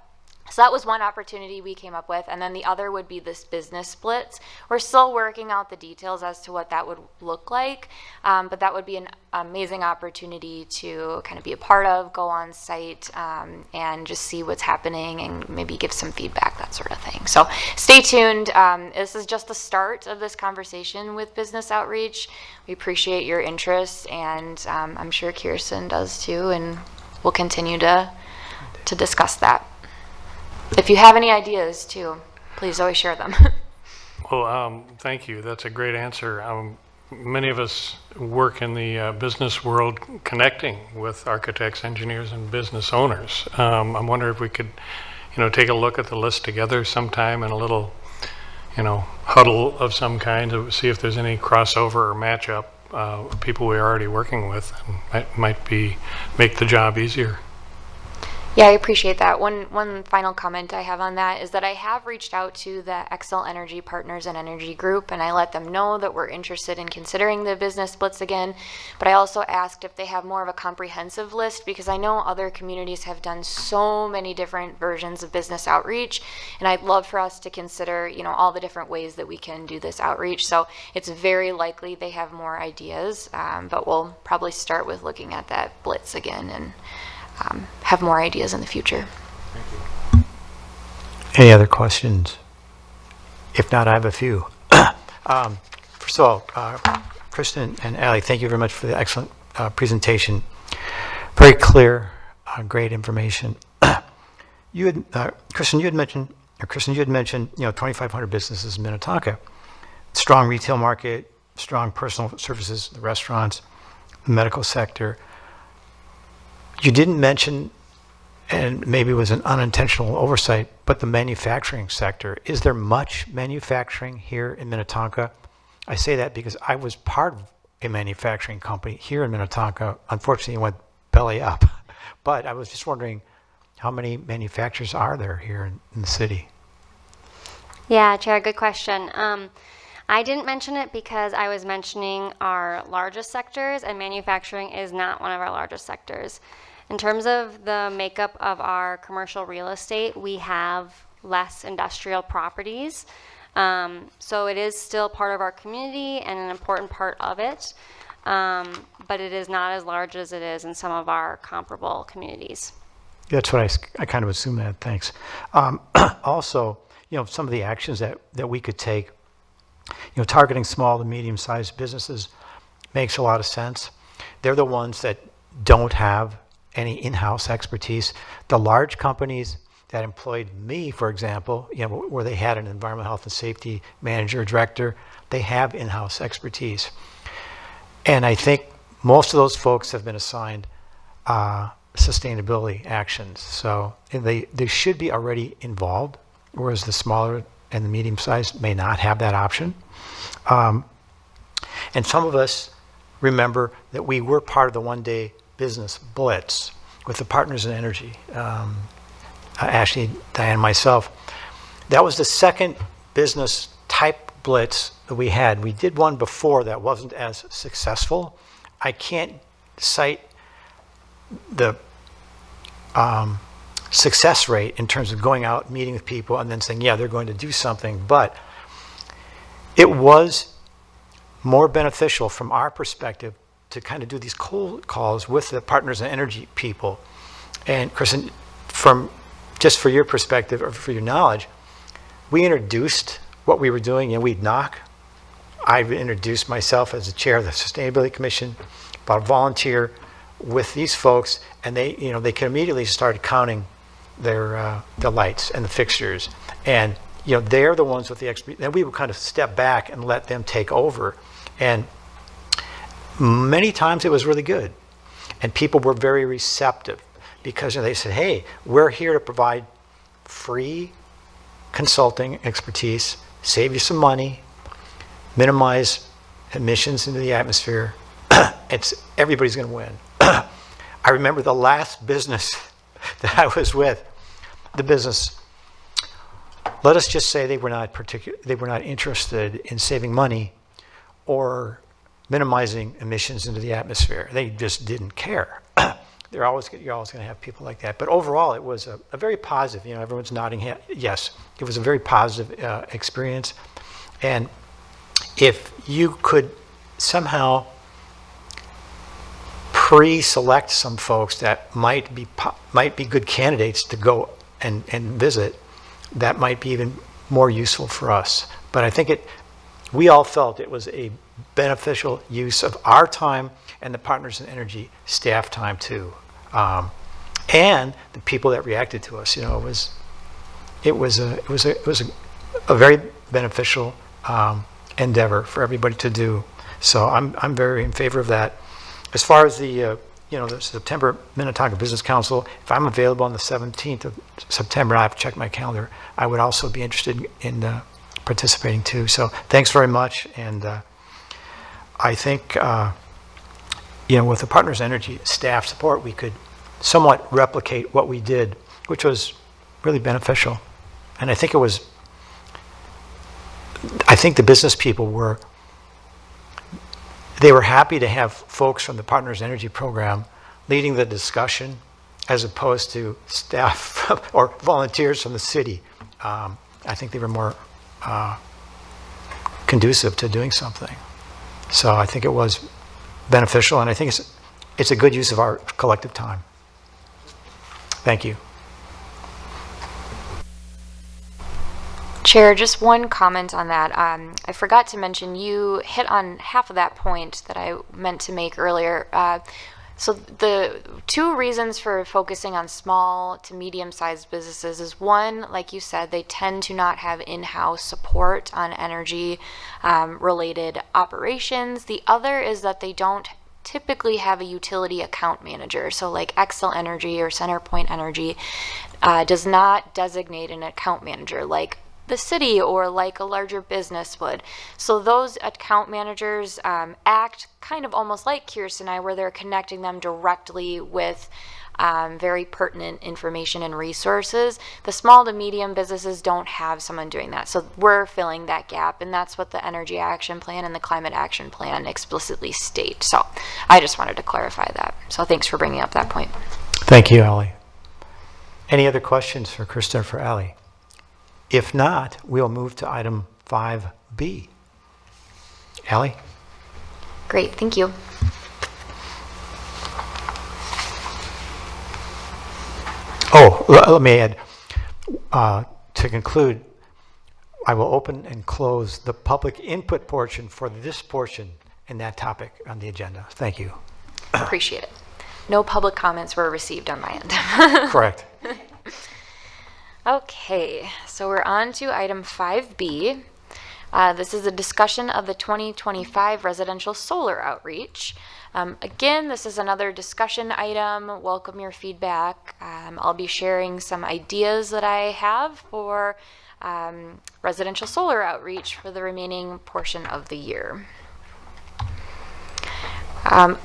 So that was one opportunity we came up with, and then the other would be this business splits. We're still working out the details as to what that would look like, but that would be an amazing opportunity to kind of be a part of, go on site, and just see what's happening and maybe give some feedback, that sort of thing. So stay tuned. This is just the start of this conversation with Business Outreach. We appreciate your interest, and I'm sure Kirsten does too, and we'll continue to discuss that. If you have any ideas too, please always share them. Well, thank you. That's a great answer. Many of us work in the business world connecting with architects, engineers, and business owners. I'm wondering if we could, take a look at the list together sometime in a little, huddle of some kind to see if there's any crossover or matchup people we're already working with, and might make the job easier. Yeah, I appreciate that. One final comment I have on that is that I have reached out to the Excel Energy Partners and Energy Group, and I let them know that we're interested in considering the business splits again. But I also asked if they have more of a comprehensive list, because I know other communities have done so many different versions of business outreach, and I'd love for us to consider, you know, all the different ways that we can do this outreach. So it's very likely they have more ideas, but we'll probably start with looking at that blitz again and have more ideas in the future. Any other questions? If not, I have a few. First of all, Kristen and Ally, thank you very much for the excellent presentation. Very clear, great information. You had, Kristen, you had mentioned, you know, 2,500 businesses in Minnetonka. Strong retail market, strong personal services, the restaurants, the medical sector. You didn't mention, and maybe it was an unintentional oversight, but the manufacturing sector. Is there much manufacturing here in Minnetonka? I say that because I was part of a manufacturing company here in Minnetonka. Unfortunately, it went belly up. But I was just wondering, how many manufacturers are there here in the city? Yeah, Chair, good question. I didn't mention it because I was mentioning our largest sectors, and manufacturing is not one of our largest sectors. In terms of the makeup of our commercial real estate, we have less industrial properties. So it is still part of our community and an important part of it, but it is not as large as it is in some of our comparable communities. That's what I kind of assumed that, thanks. Also, you know, some of the actions that we could take, you know, targeting small to medium-sized businesses makes a lot of sense. They're the ones that don't have any in-house expertise. The large companies that employed me, for example, you know, where they had an environmental health and safety manager or director, they have in-house expertise. And I think most of those folks have been assigned sustainability actions. So they should be already involved, whereas the smaller and the medium-sized may not have that option. And some of us remember that we were part of the one-day business blitz with the Partners in Energy, Ashley, Diane, and myself. That was the second business type blitz that we had. We did one before that wasn't as successful. I can't cite the success rate in terms of going out, meeting with people, and then saying, yeah, they're going to do something. But it was more beneficial from our perspective to kind of do these cold calls with the Partners in Energy people. And Kristen, just for your perspective or for your knowledge, we introduced what we were doing, and we'd knock. I introduced myself as the chair of the Sustainability Commission, about a volunteer with these folks, and they can immediately start counting their the lights and the fixtures. And you know, they're the ones with the expertise. Then we would kind of step back and let them take over. And many times it was really good. And people were very receptive because they said, hey, we're here to provide free consulting expertise, save you some money, minimize emissions into the atmosphere. Everybody's going to win. I remember the last business that I was with, the business, let us just say they were not interested in saving money or minimizing emissions into the atmosphere. They just didn't care. You're always going to have people like that. But overall, it was a very positive, you know, everyone's nodding yes, it was a very positive experience. And if you could somehow pre-select some folks that might be good candidates to go and visit, that might be even more useful for us. But I think we all felt it was a beneficial use of our time and the Partners in Energy staff time too, and the people that reacted to us. You know, it was a very beneficial endeavor for everybody to do. So I'm very in favor of that. As far as the September Minnetonka Business Council, if I'm available on the 17th of September, I have to check my calendar. I would also be interested in participating too. So thanks very much. And I think, with the Partners Energy staff support, we could somewhat replicate what we did, which was really beneficial. And I think the business people were happy to have folks from the Partners Energy program leading the discussion as opposed to staff or volunteers from the city. I think they were more conducive to doing something. So I think it was beneficial, and I think it's a good use of our collective time. Thank you. Chair, just one comment on that. I forgot to mention, you hit on half of that point that I meant to make earlier. So the two reasons for focusing on small to medium-sized businesses is, one, like you said, they tend to not have in-house support on energy related operations. The other is that they don't typically have a utility account manager. So like Xcel Energy or CenterPoint Energy does not designate an account manager like the city or like a larger business would. So those account managers act kind of almost like Kirsten, where they're connecting them directly with very pertinent information and resources. The small to medium businesses don't have someone doing that. So we're filling that gap, and that's what the Energy Action Plan and the Climate Action Plan explicitly state. So I just wanted to clarify that. So thanks for bringing up that point. Thank you, Ally. Any other questions for Krista or for Ally? If not, we'll move to item 5B. Ally? Great, thank you. Oh, let me add, to conclude, I will open and close the public input portion for this portion and that topic on the agenda. Thank you. Appreciate it. No public comments were received on my end. Correct. Okay, so we're on to item 5B. This is a discussion of the 2025 residential solar outreach. Again, this is another discussion item. Welcome your feedback. I'll be sharing some ideas that I have for residential solar outreach for the remaining portion of the year.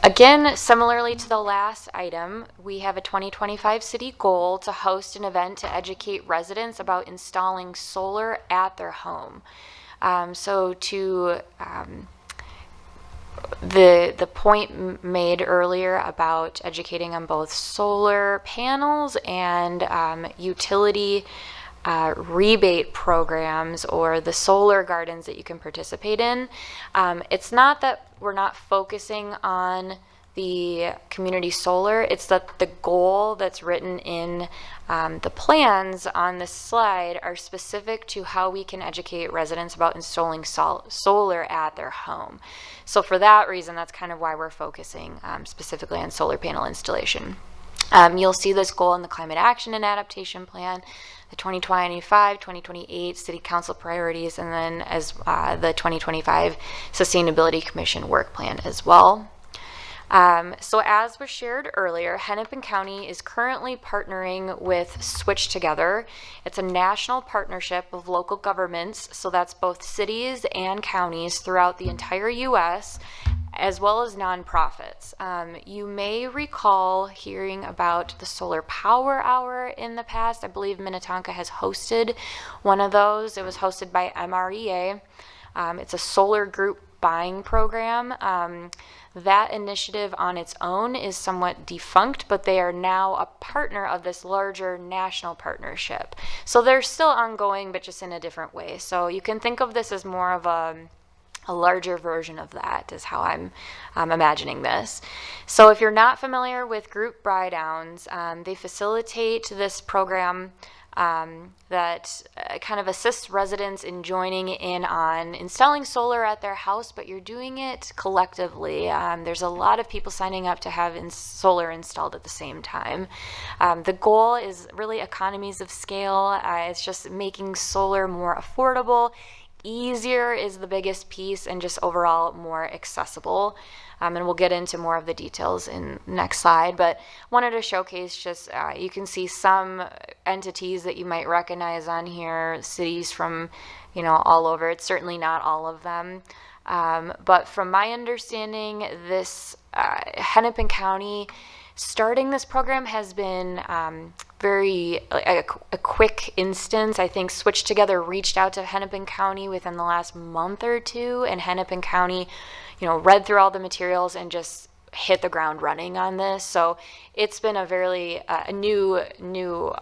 Again, similarly to the last item, we have a 2025 city goal to host an event to educate residents about installing solar at their home. So to the point made earlier about educating on both solar panels and utility rebate programs or the solar gardens that you can participate in. It's not that we're not focusing on the community solar, it's that the goal that's written in the plans on this slide are specific to how we can educate residents about installing solar at their home. So for that reason, that's kind of why we're focusing specifically on solar panel installation. You'll see this goal in the Climate Action and Adaptation Plan, the 2025-2028 City Council priorities, and then as the 2025 Sustainability Commission work plan as well. So as was shared earlier, Hennepin County is currently partnering with Switch Together. It's a national partnership of local governments, so that's both cities and counties throughout the entire U.S., as well as nonprofits. You may recall hearing about the Solar Power Hour in the past. I believe Minnetonka has hosted one of those. It was hosted by MREA. It's a solar group buying program. That initiative on its own is somewhat defunct, but they are now a partner of this larger national partnership. So they're still ongoing, but just in a different way. So you can think of this as more of a larger version of that is how I'm imagining this. So if you're not familiar with group buy-downs, they facilitate this program that kind of assists residents in joining in on installing solar at their house, but you're doing it collectively. There's a lot of people signing up to have solar installed at the same time. The goal is really economies of scale. It's just making solar more affordable, easier is the biggest piece, and just overall more accessible. And we'll get into more of the details in next slide, but wanted to showcase just, you can see some entities that you might recognize on here, cities from, all over. It's certainly not all of them. But from my understanding, this Hennepin County starting this program has been very a quick instance. I think Switch Together reached out to Hennepin County within the last month or two, and Hennepin County, read through all the materials and just hit the ground running on this. So it's been a very new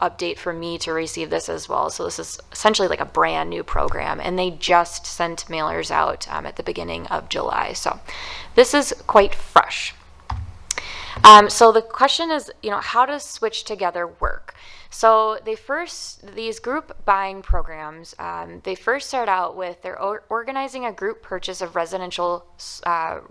update for me to receive this as well. So this is essentially like a brand new program, and they just sent mailers out at the beginning of July. So this is quite fresh. So the question is, how does Switch Together work? So these group buying programs, they first start out with they're organizing a group purchase of residential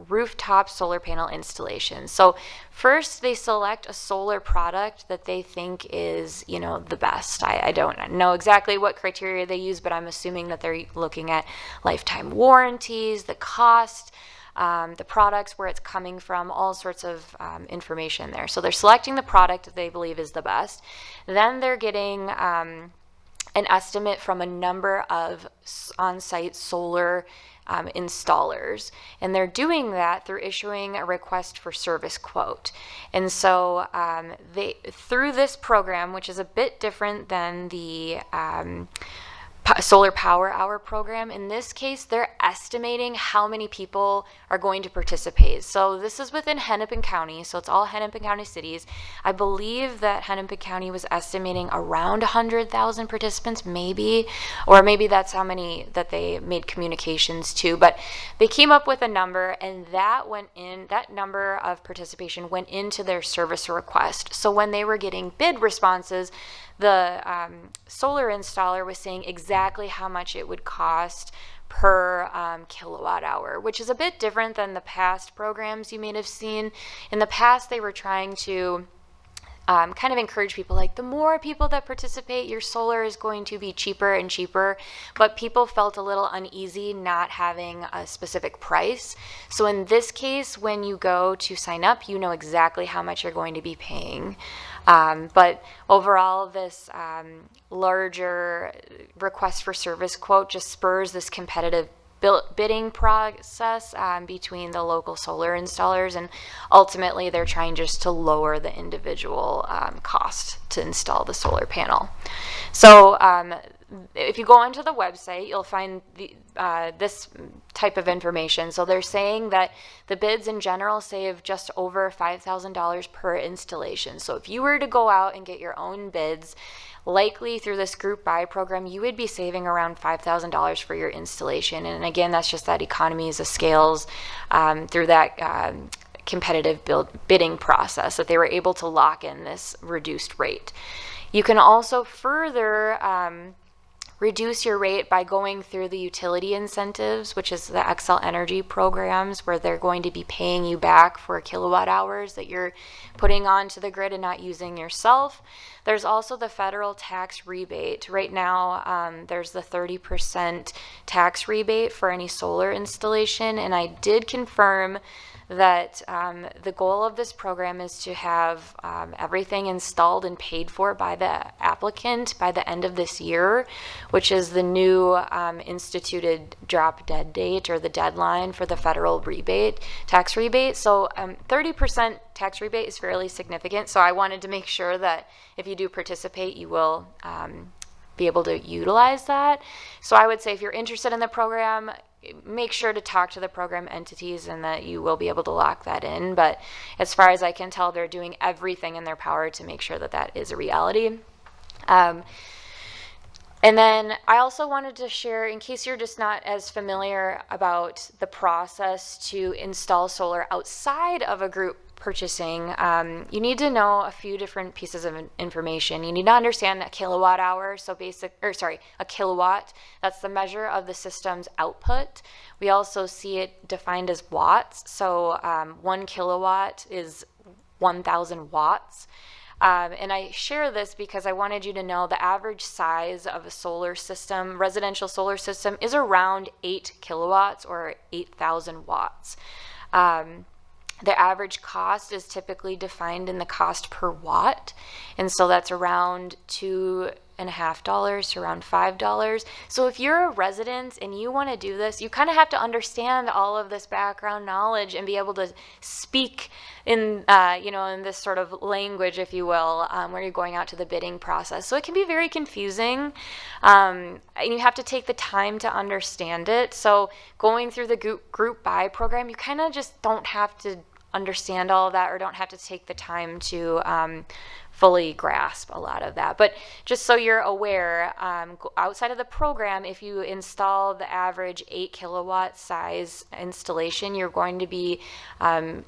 rooftop solar panel installations. So first they select a solar product that they think is, the best. I don't know exactly what criteria they use, but I'm assuming that they're looking at lifetime warranties, the cost, the products, where it's coming from, all sorts of information there. So they're selecting the product that they believe is the best. Then they're getting an estimate from a number of on-site solar installers, and they're doing that through issuing a request for service quote. And so through this program, which is a bit different than the Solar Power Hour program, in this case, they're estimating how many people are going to participate. So this is within Hennepin County, so it's all Hennepin County cities. I believe that Hennepin County was estimating around 100,000 participants, maybe, or maybe that's how many that they made communications to. But they came up with a number, and that number of participation went into their service request. So when they were getting bid responses, the solar installer was saying exactly how much it would cost per kilowatt hour, which is a bit different than the past programs you may have seen. In the past, they were trying to kind of encourage people, like, the more people that participate, your solar is going to be cheaper and cheaper. But people felt a little uneasy not having a specific price. So in this case, when you go to sign up, you know exactly how much you're going to be paying. But overall, this larger request for service quote just spurs this competitive bidding process between the local solar installers, and ultimately they're trying just to lower the individual cost to install the solar panel. So if you go onto the website, you'll find this type of information. So they're saying that the bids in general save just over $5,000 per installation. So if you were to go out and get your own bids, likely through this group buy program, you would be saving around $5,000 for your installation. And again, that's just that economies of scales through that competitive bidding process that they were able to lock in this reduced rate. You can also further reduce your rate by going through the utility incentives, which is the Xcel Energy programs, where they're going to be paying you back for kilowatt hours that you're putting onto the grid and not using yourself. There's also the federal tax rebate. Right now, there's the 30% tax rebate for any solar installation, and I did confirm that the goal of this program is to have everything installed and paid for by the applicant by the end of this year, which is the new instituted drop dead date, or the deadline for the federal tax rebate. So 30% tax rebate is fairly significant. So I wanted to make sure that if you do participate, you will be able to utilize that. So I would say if you're interested in the program, make sure to talk to the program entities, and that you will be able to lock that in. But as far as I can tell, they're doing everything in their power to make sure that that is a reality. And then I also wanted to share, in case you're just not as familiar about the process to install solar outside of a group purchasing, you need to know a few different pieces of information. You need to understand a kilowatt hour, a kilowatt. That's the measure of the system's output. We also see it defined as watts. So 1 kilowatt is 1,000 watts. And I share this because I wanted you to know the average size of a solar system, residential solar system, is around 8 kilowatts or 8,000 watts. The average cost is typically defined in the cost per watt, and so that's around $2.50 to around $5. So if you're a resident and you want to do this, you kind of have to understand all of this background knowledge and be able to speak in in this sort of language, if you will, when you're going out to the bidding process. So it can be very confusing, and you have to take the time to understand it. So going through the group buy program, you kind of just don't have to understand all of that, or don't have to take the time to fully grasp a lot of that. But just so you're aware, outside of the program, if you install the average 8 kilowatt size installation, you're going to be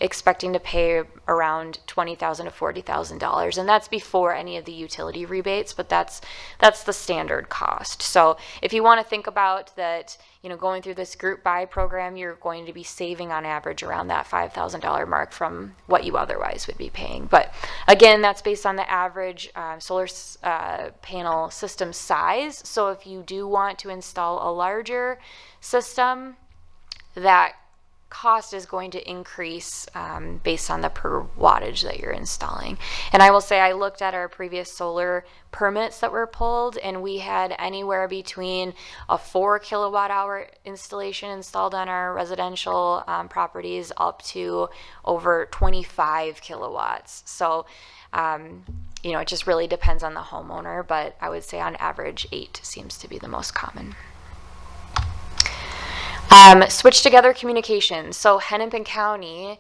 expecting to pay around $20,000 to $40,000, and that's before any of the utility rebates. But that's the standard cost. So if you want to think about that, going through this group buy program, you're going to be saving on average around that $5,000 mark from what you otherwise would be paying. But again, that's based on the average solar panel system size. So if you do want to install a larger system, that cost is going to increase based on the per wattage that you're installing. And I will say, I looked at our previous solar permits that were pulled, and we had anywhere between a 4 kilowatt hour installation installed on our residential properties up to over 25 kilowatts. So it just really depends on the homeowner, but I would say on average 8 seems to be the most common. Switch Together Communications. So Hennepin County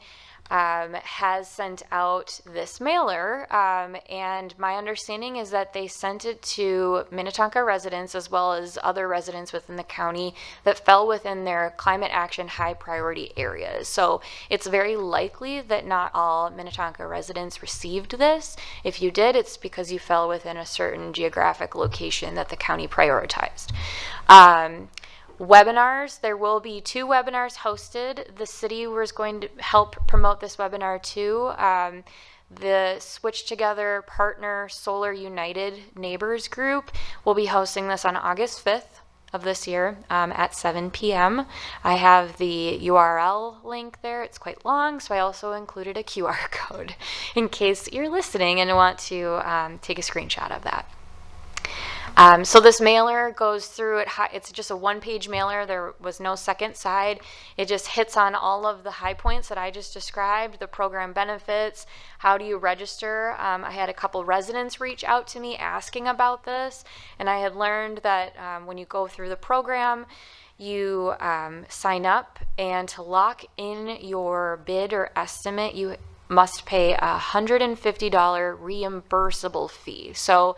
has sent out this mailer, and my understanding is that they sent it to Minnetonka residents as well as other residents within the county that fell within their climate action high priority areas. So it's very likely that not all Minnetonka residents received this. If you did, it's because you fell within a certain geographic location that the county prioritized. Webinars, there will be 2 webinars hosted. The city was going to help promote this webinar too. The Switch Together Partner Solar United Neighbors Group will be hosting this on August 5th of this year at 7 p.m. I have the URL link there. It's quite long, so I also included a QR code in case you're listening and want to take a screenshot of that. So this mailer goes through it. It's just a 1-page mailer. There was no second side. It just hits on all of the high points that I just described, the program benefits, how do you register. I had a couple residents reach out to me asking about this, and I had learned that when you go through the program, you sign up, and to lock in your bid or estimate, you must pay a $150 reimbursable fee. So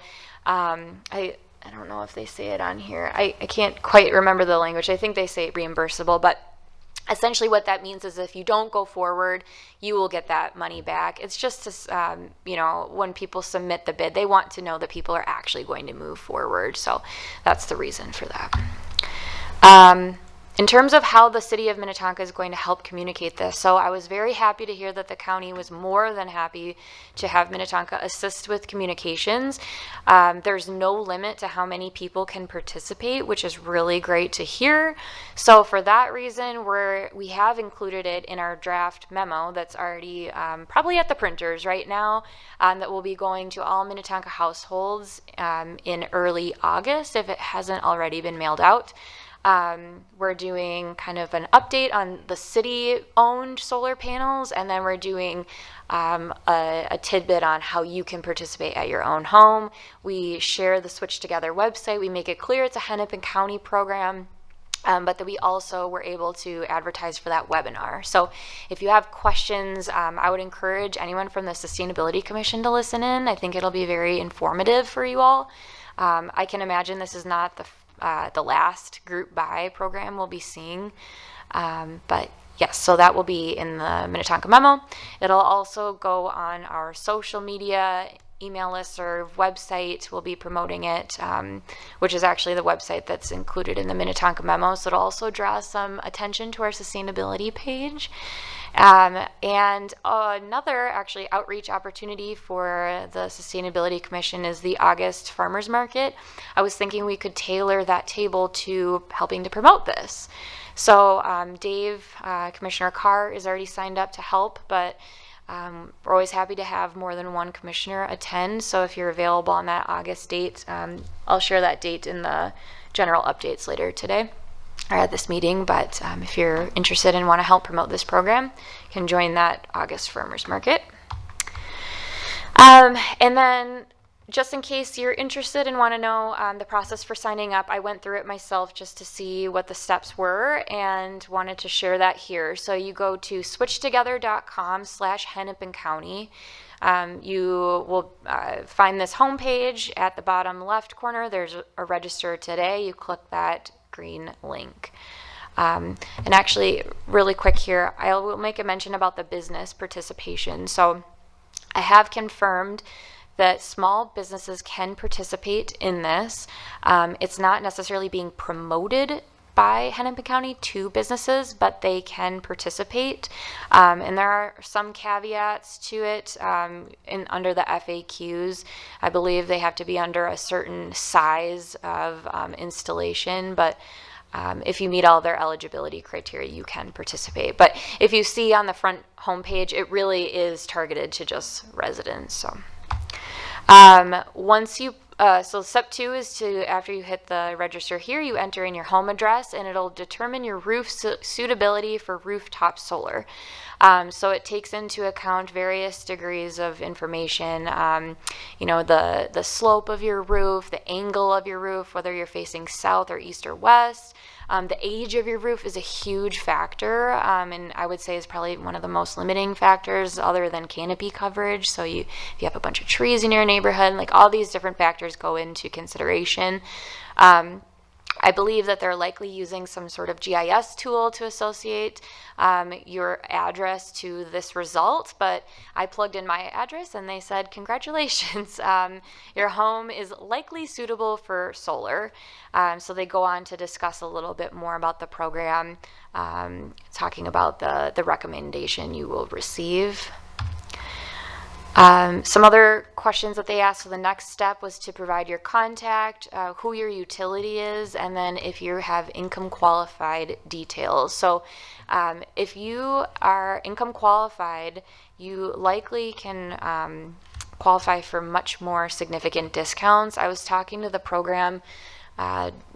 I don't know if they say it on here. I can't quite remember the language. I think they say reimbursable, but essentially what that means is if you don't go forward, you will get that money back. It's just to, when people submit the bid, they want to know that people are actually going to move forward. So that's the reason for that. In terms of how the city of Minnetonka is going to help communicate this, so I was very happy to hear that the county was more than happy to have Minnetonka assist with communications. There's no limit to how many people can participate, which is really great to hear. So for that reason, we have included it in our draft memo that's already probably at the printers right now, that will be going to all Minnetonka households in early August if it hasn't already been mailed out. We're doing kind of an update on the city-owned solar panels, and then we're doing a tidbit on how you can participate at your own home. We share the Switch Together website. We make it clear it's a Hennepin County program, but that we also were able to advertise for that webinar. So if you have questions, I would encourage anyone from the Sustainability Commission to listen in. I think it'll be very informative for you all. I can imagine this is not the last group buy program we'll be seeing, but yes, so that will be in the Minnetonka memo. It'll also go on our social media email list or website. We'll be promoting it, which is actually the website that's included in the Minnetonka memo. So it'll also draw some attention to our sustainability page. And another actually outreach opportunity for the Sustainability Commission is the August Farmers Market. I was thinking we could tailor that table to helping to promote this. So Dave, Commissioner Carr is already signed up to help, but we're always happy to have more than one commissioner attend. So if you're available on that August date, I'll share that date in the general updates later today or at this meeting. But if you're interested and want to help promote this program, you can join that August Farmers Market. And then just in case you're interested and want to know the process for signing up, I went through it myself just to see what the steps were and wanted to share that here. So you go to switchtogether.com/Hennepin County. You will find this homepage. At the bottom left corner, there's a register today. You click that green link. And actually, really quick here, I will make a mention about the business participation. So I have confirmed that small businesses can participate in this. It's not necessarily being promoted by Hennepin County to businesses, but they can participate. And there are some caveats to it. Under the FAQs, I believe they have to be under a certain size of installation, but if you meet all their eligibility criteria, you can participate. But if you see on the front homepage, it really is targeted to just residents. So so step 2 is to, after you hit the register here, you enter in your home address and it'll determine your roof suitability for rooftop solar. So it takes into account various degrees of information, the slope of your roof, the angle of your roof, whether you're facing south or east or west. The age of your roof is a huge factor, and I would say is probably one of the most limiting factors other than canopy coverage. So if you have a bunch of trees in your neighborhood, like all these different factors go into consideration. I believe that they're likely using some sort of GIS tool to associate your address to this result, but I plugged in my address and they said, congratulations, your home is likely suitable for solar. So they go on to discuss a little bit more about the program, talking about the recommendation you will receive. Some other questions that they asked, so the next step was to provide your contact, who your utility is, and then if you have income qualified details. So if you are income qualified, you likely can qualify for much more significant discounts. I was talking to the program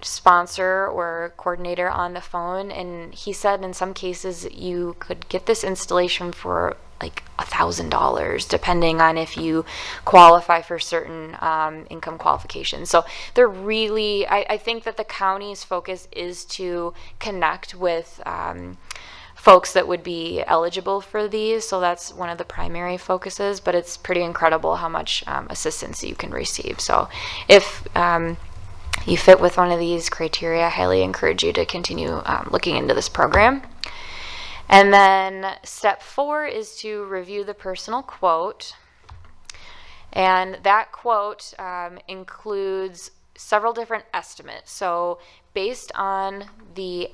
sponsor or coordinator on the phone, and he said in some cases you could get this installation for like $1,000 depending on if you qualify for certain income qualifications. So they're really, I think that the county's focus is to connect with folks that would be eligible for these. So that's one of the primary focuses, but it's pretty incredible how much assistance you can receive. So if you fit with one of these criteria, I highly encourage you to continue looking into this program. And then step 4 is to review the personal quote. And that quote includes several different estimates. So based on the,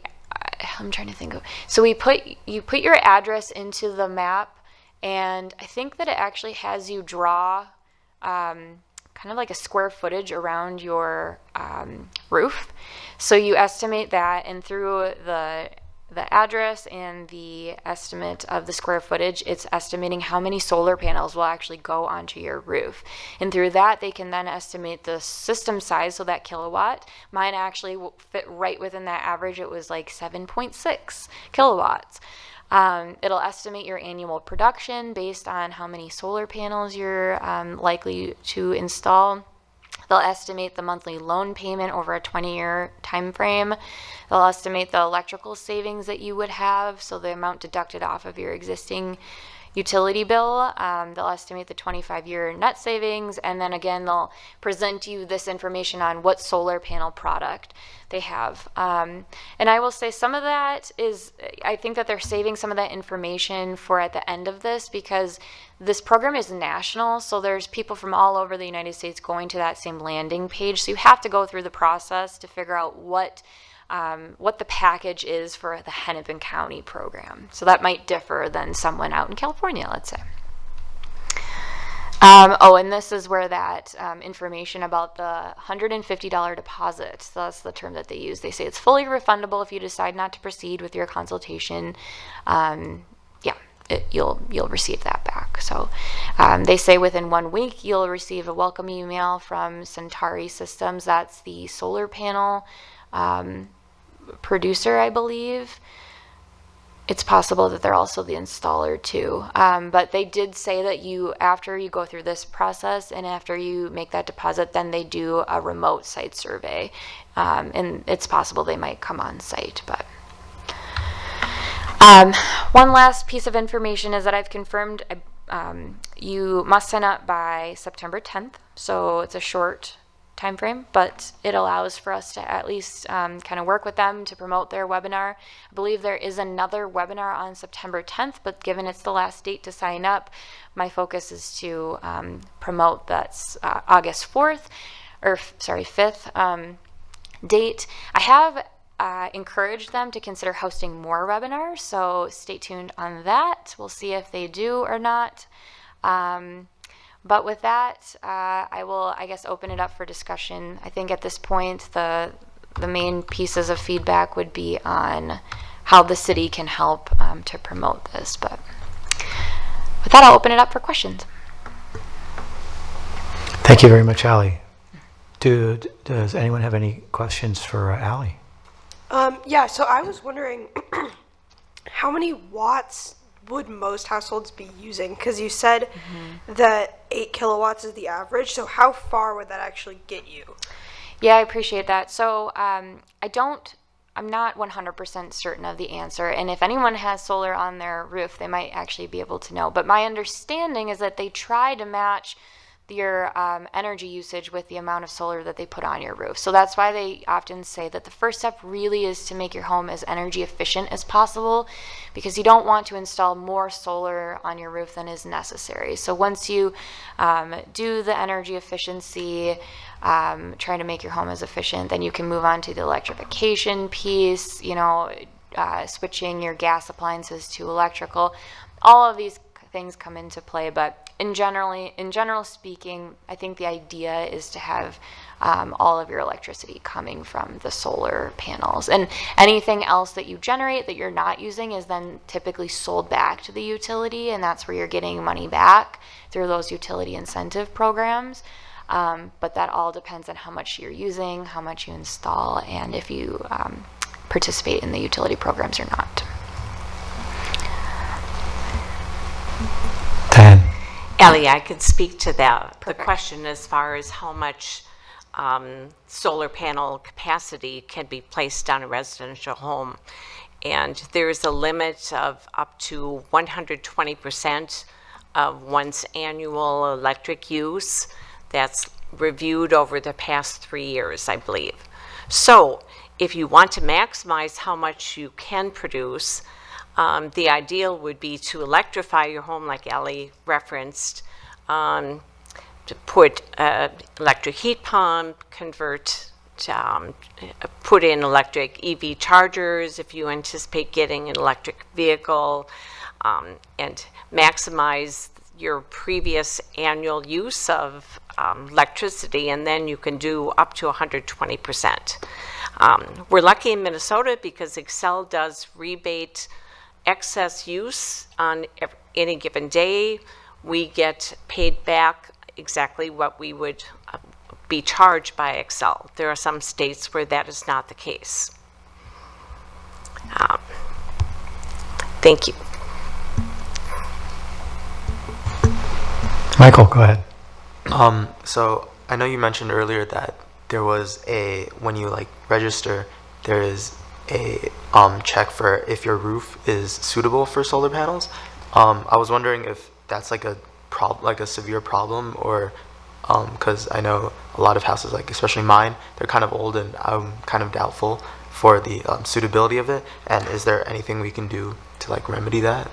I'm trying to think of, so you put your address into the map, and I think that it actually has you draw kind of like a square footage around your roof. So you estimate that, and through the address and the estimate of the square footage, it's estimating how many solar panels will actually go onto your roof. And through that, they can then estimate the system size, so that kilowatt. Mine actually fit right within that average. It was like 7.6 kilowatts. It'll estimate your annual production based on how many solar panels you're likely to install. They'll estimate the monthly loan payment over a 20-year time frame. They'll estimate the electrical savings that you would have, so the amount deducted off of your existing utility bill. They'll estimate the 25-year net savings, and then again, they'll present you this information on what solar panel product they have. And I will say some of that is, I think that they're saving some of that information for at the end of this, because this program is national, so there's people from all over the United States going to that same landing page. So you have to go through the process to figure out what the package is for the Hennepin County program. So that might differ than someone out in California, let's say. And this is where that information about the $150 deposit, so that's the term that they use. They say it's fully refundable if you decide not to proceed with your consultation. You'll receive that back. So they say within 1 week you'll receive a welcome email from Centauri Systems. That's the solar panel producer, I believe. It's possible that they're also the installer too. But they did say that after you go through this process and after you make that deposit, then they do a remote site survey. And it's possible they might come on site, but. One last piece of information is that I've confirmed you must sign up by September 10th, so it's a short time frame, but it allows for us to at least kind of work with them to promote their webinar. I believe there is another webinar on September 10th, but given it's the last date to sign up, my focus is to promote that's August 4th, or sorry, 5th date. I have encourage them to consider hosting more webinars, so stay tuned on that. We'll see if they do or not. But with that, I will, I guess, open it up for discussion. I think at this point, the main pieces of feedback would be on how the city can help to promote this. But with that, I'll open it up for questions. Thank you very much, Allie. Does anyone have any questions for Allie? Yeah, so I was wondering how many watts would most households be using? Because you said that 8 kilowatts is the average, so how far would that actually get you? Yeah, I appreciate that. So I'm not 100% certain of the answer, and if anyone has solar on their roof, they might actually be able to know. But my understanding is that they try to match your energy usage with the amount of solar that they put on your roof. So that's why they often say that the first step really is to make your home as energy efficient as possible, because you don't want to install more solar on your roof than is necessary. So once you do the energy efficiency, trying to make your home as efficient, then you can move on to the electrification piece, switching your gas appliances to electrical. All of these things come into play, but in general speaking, I think the idea is to have all of your electricity coming from the solar panels, and anything else that you generate that you're not using is then typically sold back to the utility, and that's where you're getting money back through those utility incentive programs. But that all depends on how much you're using, how much you install, and if you participate in the utility programs or not. Dan. Ellie, I could speak to that. The question as far as how much solar panel capacity can be placed on a residential home. And there's a limit of up to 120% of one's annual electric use. That's reviewed over the past 3 years, I believe. So if you want to maximize how much you can produce, the ideal would be to electrify your home, like Ellie referenced, to put an electric heat pump, put in electric EV chargers if you anticipate getting an electric vehicle, and maximize your previous annual use of electricity, and then you can do up to 120%. We're lucky in Minnesota because Xcel does rebate excess use on any given day. We get paid back exactly what we would be charged by Xcel. There are some states where that is not the case. Thank you. Michael, go ahead. So I know you mentioned earlier that there was when you register, there is a check for if your roof is suitable for solar panels. I was wondering if that's like like a severe problem, or because I know a lot of houses, like especially mine, they're kind of old, and I'm kind of doubtful for the suitability of it. And is there anything we can do to like remedy that?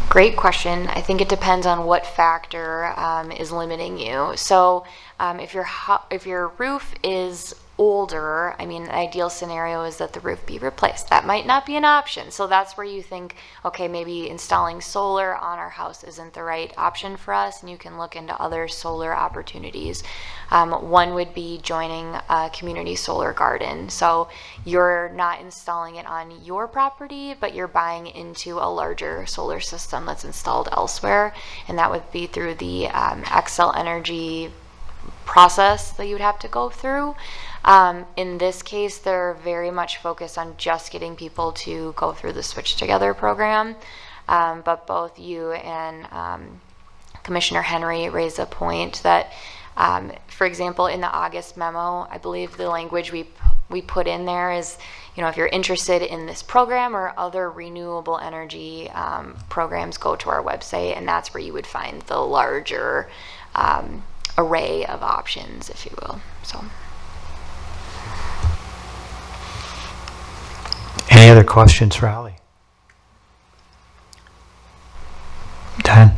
Great question. I think it depends on what factor is limiting you. So if your roof is older, I mean, the ideal scenario is that the roof be replaced. That might not be an option. So that's where you think, okay, maybe installing solar on our house isn't the right option for us, and you can look into other solar opportunities. One would be joining a community solar garden. So you're not installing it on your property, but you're buying into a larger solar system that's installed elsewhere, and that would be through the Xcel Energy process that you would have to go through. In this case, they're very much focused on just getting people to go through the Switch Together program. But both you and Commissioner Henry raised a point that, for example, in the August memo, I believe the language we put in there is, you know, if you're interested in this program or other renewable energy programs, go to our website, and that's where you would find the larger array of options, if you will. So. Any other questions for Ally? Dan?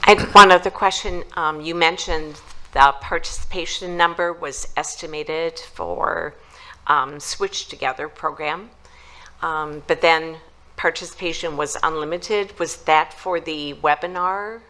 I had one other question. You mentioned the participation number was estimated for Switch Together program, but then participation was unlimited. Was that for the webinar?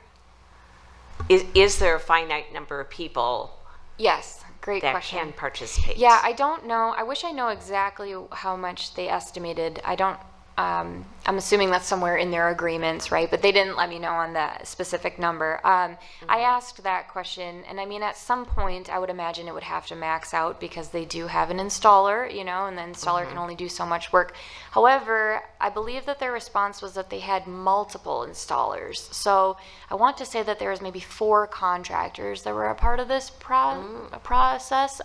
Is there a finite number of people Yes, great that question. can participate? Yeah, I don't know. I wish I know exactly how much they estimated. I don't, I'm assuming that's somewhere in their agreements, right? But they didn't let me know on that specific number. I asked that question, and I mean, at some point, I would imagine it would have to max out because they do have an installer, you know, and the installer can only do so much work. However, I believe that their response was that they had multiple installers. So I want to say that there was maybe 4 contractors that were a part of this process.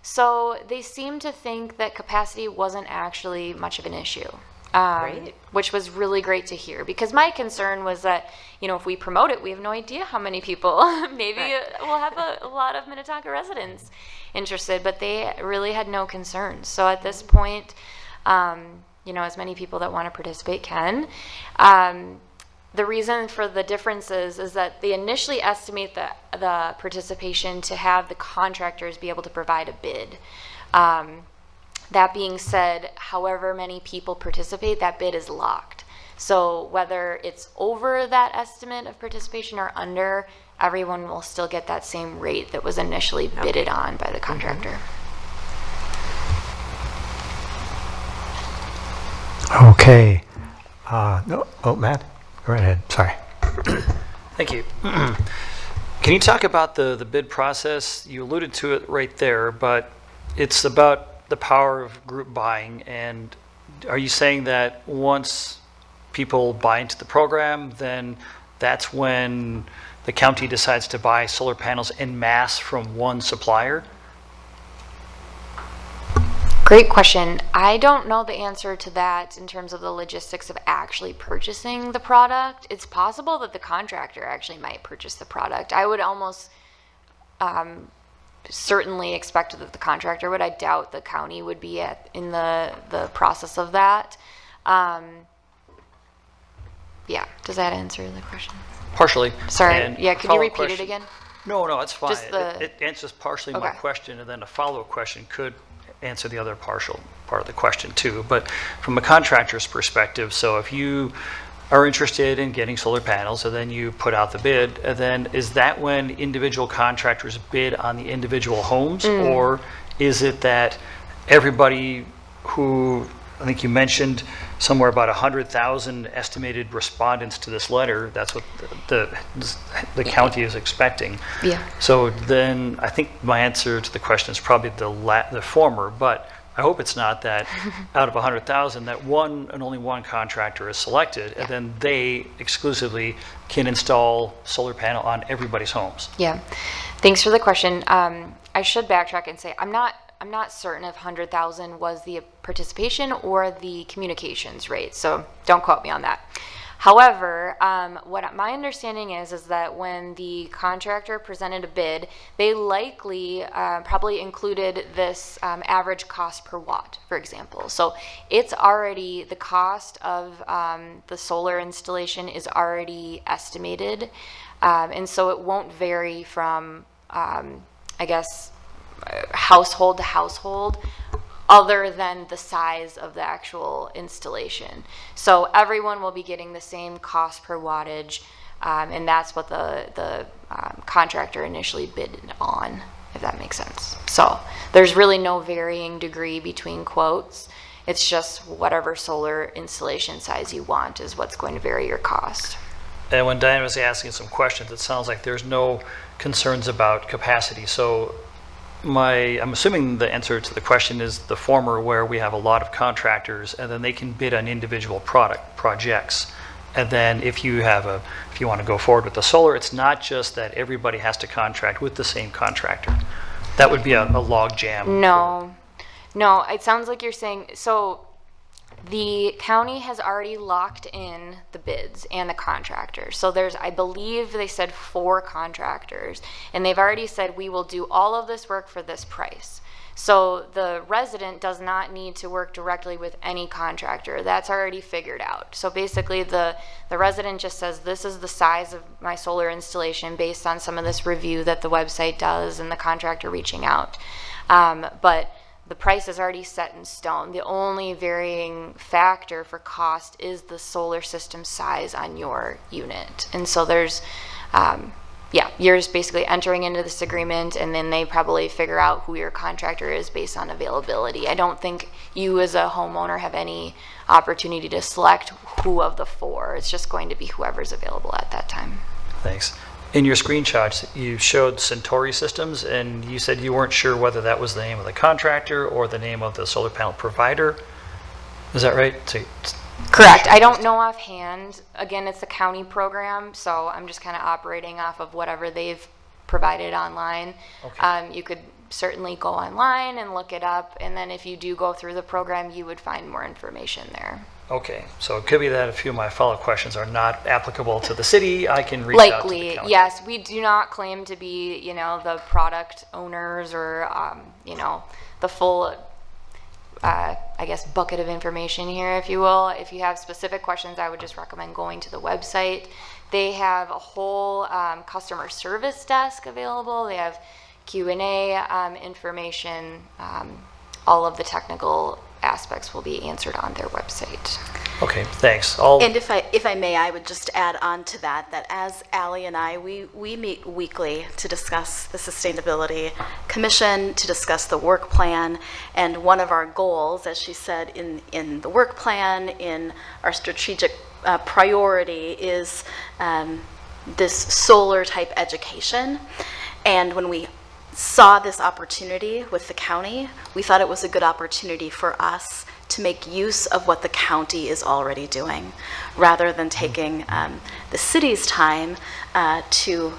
So they seemed to think that capacity wasn't actually much of an issue, Great. which was really great to hear, because my concern was that, you know, if we promote it, we have no idea how many people, maybe we'll have a lot of Minnetonka residents interested, but they really had no concerns. So at this point, you know, as many people that want to participate can. The reason for the differences is that they initially estimate the participation to have the contractors be able to provide a bid. That being said, however many people participate, that bid is locked. So whether it's over that estimate of participation or under, everyone will still get that same rate that was initially bidded on by the contractor. Okay. No, oh, Matt, go right ahead. Sorry. Thank you. Can you talk about the bid process? You alluded to it right there, but it's about the power of group buying. And are you saying that once people buy into the program, then that's when the county decides to buy solar panels en masse from one supplier? Great question. I don't know the answer to that in terms of the logistics of actually purchasing the product. It's possible that the contractor actually might purchase the product. I would almost certainly expect that the contractor would. I doubt the county would be in the process of that. Yeah, does that answer the question? Partially. Sorry, And yeah, a can you follow-up repeat it question. again? No, it's fine. Just the- It answers partially my Okay. question, and then a follow-up question could answer the other partial part of the question too. But from a contractor's perspective, so if you are interested in getting solar panels and then you put out the bid, and then is that when individual contractors bid on the individual homes? Or is it that everybody who, I think you mentioned somewhere about 100,000 estimated respondents to this letter, that's what the county is expecting. Yeah. So then I think my answer to the question is probably the former, but I hope it's not that out of 100,000 that one and only one contractor is selected, and then they exclusively can install solar panel on everybody's homes. Yeah, thanks for the question. I should backtrack and say I'm not certain if 100,000 was the participation or the communications rate, so don't quote me on that. However, what my understanding is that when the contractor presented a bid, they likely probably included this average cost per watt, for example. So it's already, the cost of the solar installation is already estimated. And so it won't vary from, I guess, household to household, other than the size of the actual installation. So everyone will be getting the same cost per wattage, and that's what the contractor initially bid on, if that makes sense. So there's really no varying degree between quotes. It's just whatever solar installation size you want is what's going to vary your cost. And when Diane was asking some questions, it sounds like there's no concerns about capacity. So I'm assuming the answer to the question is the former, where we have a lot of contractors and then they can bid on individual projects. And then if you want to go forward with the solar, it's not just that everybody has to contract with the same contractor. That would be a log jam. No, it sounds like you're saying, so the county has already locked in the bids and the contractors. So there's, I believe they said 4 contractors, and they've already said we will do all of this work for this price. So the resident does not need to work directly with any contractor. That's already figured out. So basically the resident just says, this is the size of my solar installation based on some of this review that the website does and the contractor reaching out. But the price is already set in stone. The only varying factor for cost is the solar system size on your unit. And so there's, you're just basically entering into this agreement, and then they probably figure out who your contractor is based on availability. I don't think you as a homeowner have any opportunity to select who of the 4. It's just going to be whoever's available at that time. Thanks. In your screenshots, you showed Centauri Systems, and you said you weren't sure whether that was the name of the contractor or the name of the solar panel provider. Is that right? Correct. I don't know offhand. Again, it's a county program, so I'm just kind of operating off of whatever they've provided online. Okay. You could certainly go online and look it up, and then if you do go through the program, you would find more information there. Okay, so it could be that a few of my follow-up questions are not applicable to the city. I can reach out to the Likely, county. yes. We do not claim to be, the product owners or, the full, I guess, bucket of information here, if you will. If you have specific questions, I would just recommend going to the website. They have a whole customer service desk available. They have Q&A information. All of the technical aspects will be answered on their website. Okay, thanks. And if I may, I would just add on to that as Allie and I, we meet weekly to discuss the Sustainability Commission, to discuss the work plan, and one of our goals, as she said, in the work plan, in our strategic priority is this solar type education. And when we saw this opportunity with the county, we thought it was a good opportunity for us to make use of what the county is already doing, rather than taking the city's time to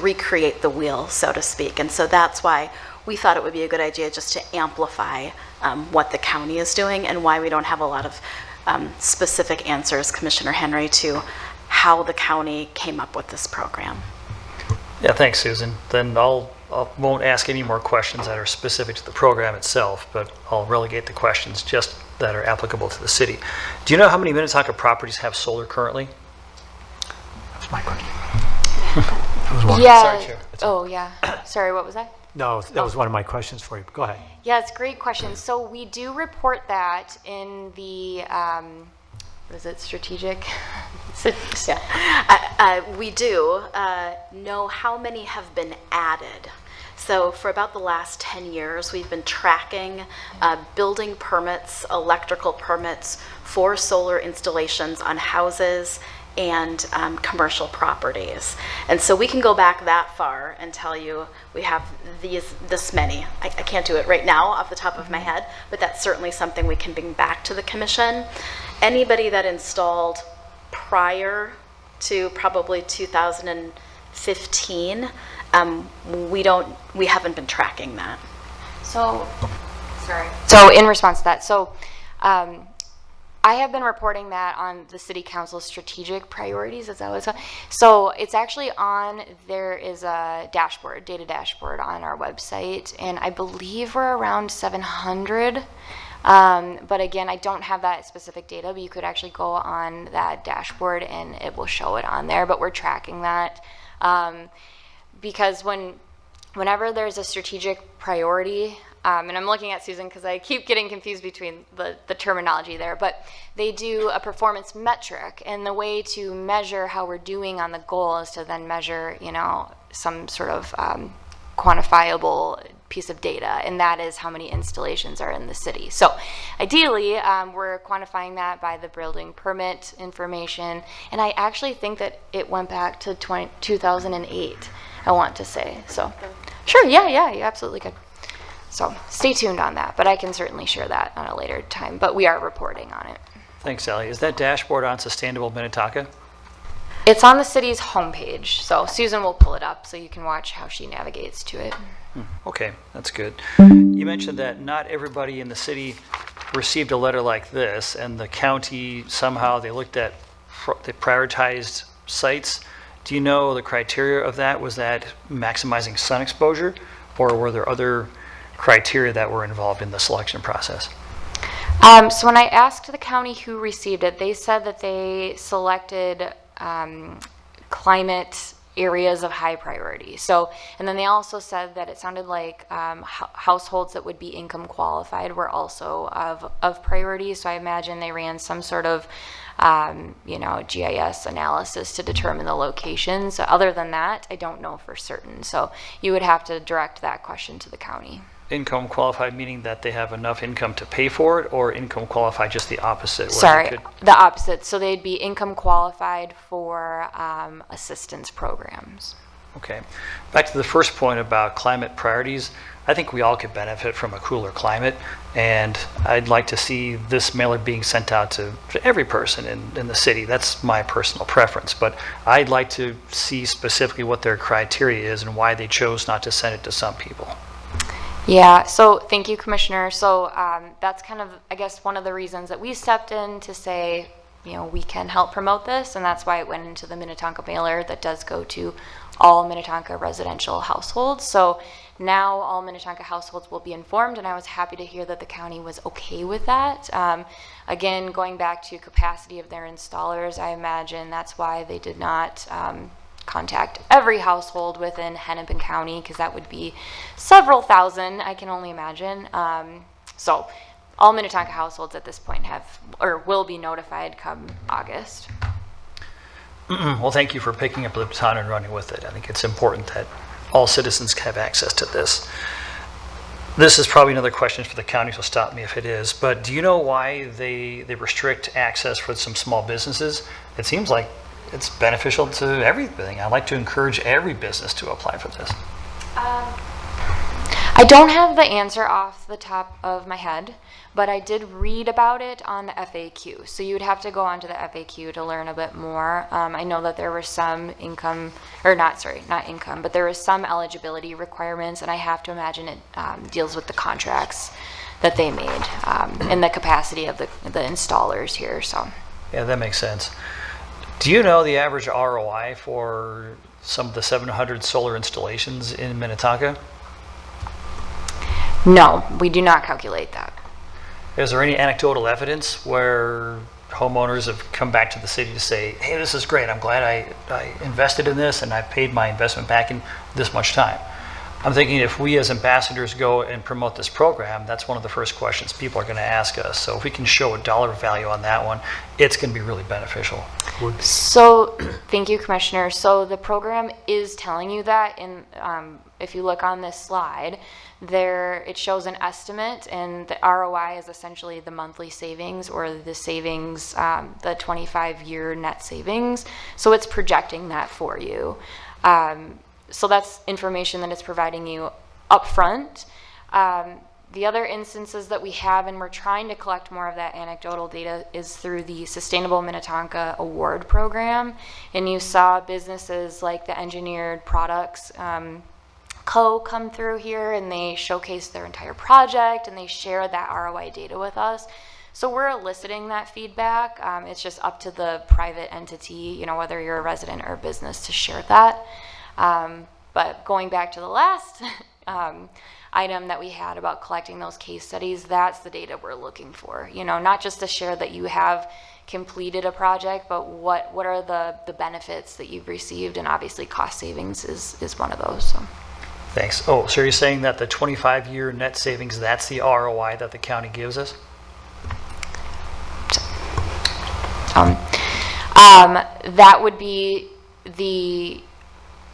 recreate the wheel, so to speak. And so that's why we thought it would be a good idea just to amplify what the county is doing, and why we don't have a lot of specific answers, Commissioner Henry, to how the county came up with this program. Yeah, thanks, Susan. Then I won't ask any more questions that are specific to the program itself, but I'll relegate the questions just that are applicable to the city. Do you know how many Minnetonka properties have solar currently? That's my question. That was one. Yeah. Sorry, Chair. Oh, yeah. Sorry, what was that? No, that was one of my questions for you. Go ahead. Yeah, it's a great question. So we do report that in the, what is it, strategic? We do know how many have been added. So for about the last 10 years, we've been tracking building permits, electrical permits for solar installations on houses and commercial properties. And so we can go back that far and tell you we have this many. I can't do it right now off the top of my head, but that's certainly something we can bring back to the commission. Anybody that installed prior to probably 2015, we haven't been tracking that. So, sorry. So in response to that, so I have been reporting that on the city council's strategic priorities. Is that what it's called? So it's actually there is a dashboard, data dashboard on our website, and I believe we're around 700. But again, I don't have that specific data, but you could actually go on that dashboard and it will show it on there, but we're tracking that. Because whenever there's a strategic priority, and I'm looking at Susan because I keep getting confused between the terminology there, but they do a performance metric, and the way to measure how we're doing on the goal is to then measure, some sort of quantifiable piece of data, and that is how many installations are in the city. So ideally, we're quantifying that by the building permit information, and I actually think that it went back to 2008, I want to say. So sure, yeah, you absolutely could. So stay tuned on that, but I can certainly share that on a later time, but we are reporting on it. Thanks, Sally. Is that dashboard on Sustainable Minnetonka? It's on the city's homepage, so Susan will pull it up so you can watch how she navigates to it. Okay, that's good. You mentioned that not everybody in the city received a letter like this, and the county somehow they prioritized sites. Do you know the criteria of that? Was that maximizing sun exposure, or were there other criteria that were involved in the selection process? So when I asked the county who received it, they said that they selected climate areas of high priority. So, and then they also said that it sounded like households that would be income qualified were also of priority. So I imagine they ran some sort of GIS analysis to determine the locations. Other than that, I don't know for certain. So you would have to direct that question to the county. Income qualified meaning that they have enough income to pay for it, or income qualified just the opposite? Sorry, the opposite. So they'd be income qualified for assistance programs. Okay. Back to the first point about climate priorities. I think we all could benefit from a cooler climate, and I'd like to see this mailer being sent out to every person in the city. That's my personal preference, but I'd like to see specifically what their criteria is and why they chose not to send it to some people. Yeah, so thank you, Commissioner. So that's kind of, I guess, one of the reasons that we stepped in to say, we can help promote this, and that's why it went into the Minnetonka mailer that does go to all Minnetonka residential households. So now all Minnetonka households will be informed, and I was happy to hear that the county was okay with that. Again, going back to capacity of their installers, I imagine that's why they did not contact every household within Hennepin County, because that would be several thousand, I can only imagine. So all Minnetonka households at this point will be notified come August. Well, thank you for picking up the baton and running with it. I think it's important that all citizens have access to this. This is probably another question for the county, so stop me if it is, but do you know why they restrict access for some small businesses? It seems like it's beneficial to everything. I'd like to encourage every business to apply for this. I don't have the answer off the top of my head, but I did read about it on the FAQ. So you would have to go onto the FAQ to learn a bit more. I know that there were some but there was some eligibility requirements, and I have to imagine it deals with the contracts that they made and the capacity of the installers here. So yeah, that makes sense. Do you know the average ROI for some of the 700 solar installations in Minnetonka? No, we do not calculate that. Is there any anecdotal evidence where homeowners have come back to the city to say, hey, this is great, I'm glad I invested in this and I paid my investment back in this much time? I'm thinking if we as ambassadors go and promote this program, that's one of the first questions people are going to ask us. So if we can show a dollar value on that one, it's going to be really beneficial. So thank you, Commissioner. So the program is telling you that, and if you look on this slide, it shows an estimate, and the ROI is essentially the monthly savings or the savings, the 25-year net savings. So it's projecting that for you. So that's information that it's providing you upfront. The other instances that we have, and we're trying to collect more of that anecdotal data, is through the Sustainable Minnetonka Award Program. And you saw businesses like the Engineered Products Co. come through here, and they showcase their entire project, and they share that ROI data with us. So we're eliciting that feedback. It's just up to the private entity, you know, whether you're a resident or a business, to share that. But going back to the last item that we had about collecting those case studies, that's the data we're looking for. You know, not just to share that you have completed a project, but what are the benefits that you've received, and obviously cost savings is one of those. So. Thanks. Oh, so you're saying that the 25-year net savings, that's the ROI that the county gives us? That would be the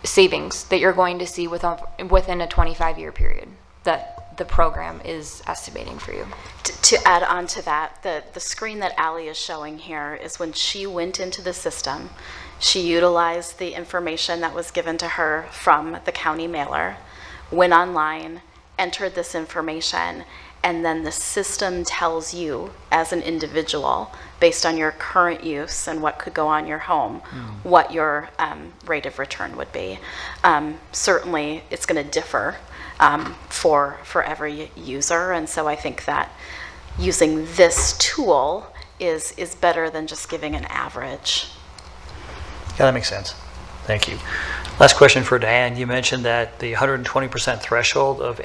savings that you're going to see within a 25-year period that the program is estimating for you. To add on to that, the screen that Allie is showing here is when she went into the system, she utilized the information that was given to her from the county mailer, went online, entered this information, and then the system tells you as an individual, based on your current use and what could go on your home, what your rate of return would be. Certainly, it's going to differ for every user, and so I think that using this tool is better than just giving an average. Yeah, that makes sense. Thank you. Last question for Diane. You mentioned that the 120% threshold of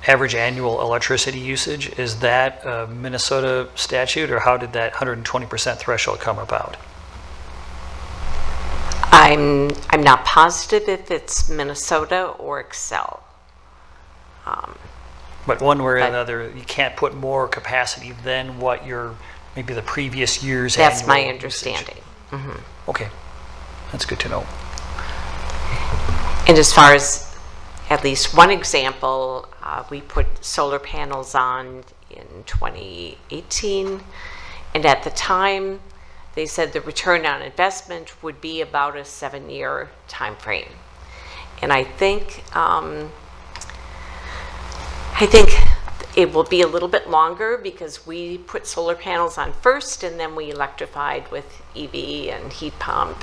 average annual electricity usage, is that a Minnesota statute, or how did that 120% threshold come about? I'm not positive if it's Minnesota or Excel. But one way or another, you can't put more capacity than what your, maybe the previous year's That's my annual understanding. usage. Okay, that's good to know. And as far as at least one example, we put solar panels on in 2018, and at the time they said the return on investment would be about a 7-year time frame. And I think it will be a little bit longer because we put solar panels on first, and then we electrified with EV and heat pump.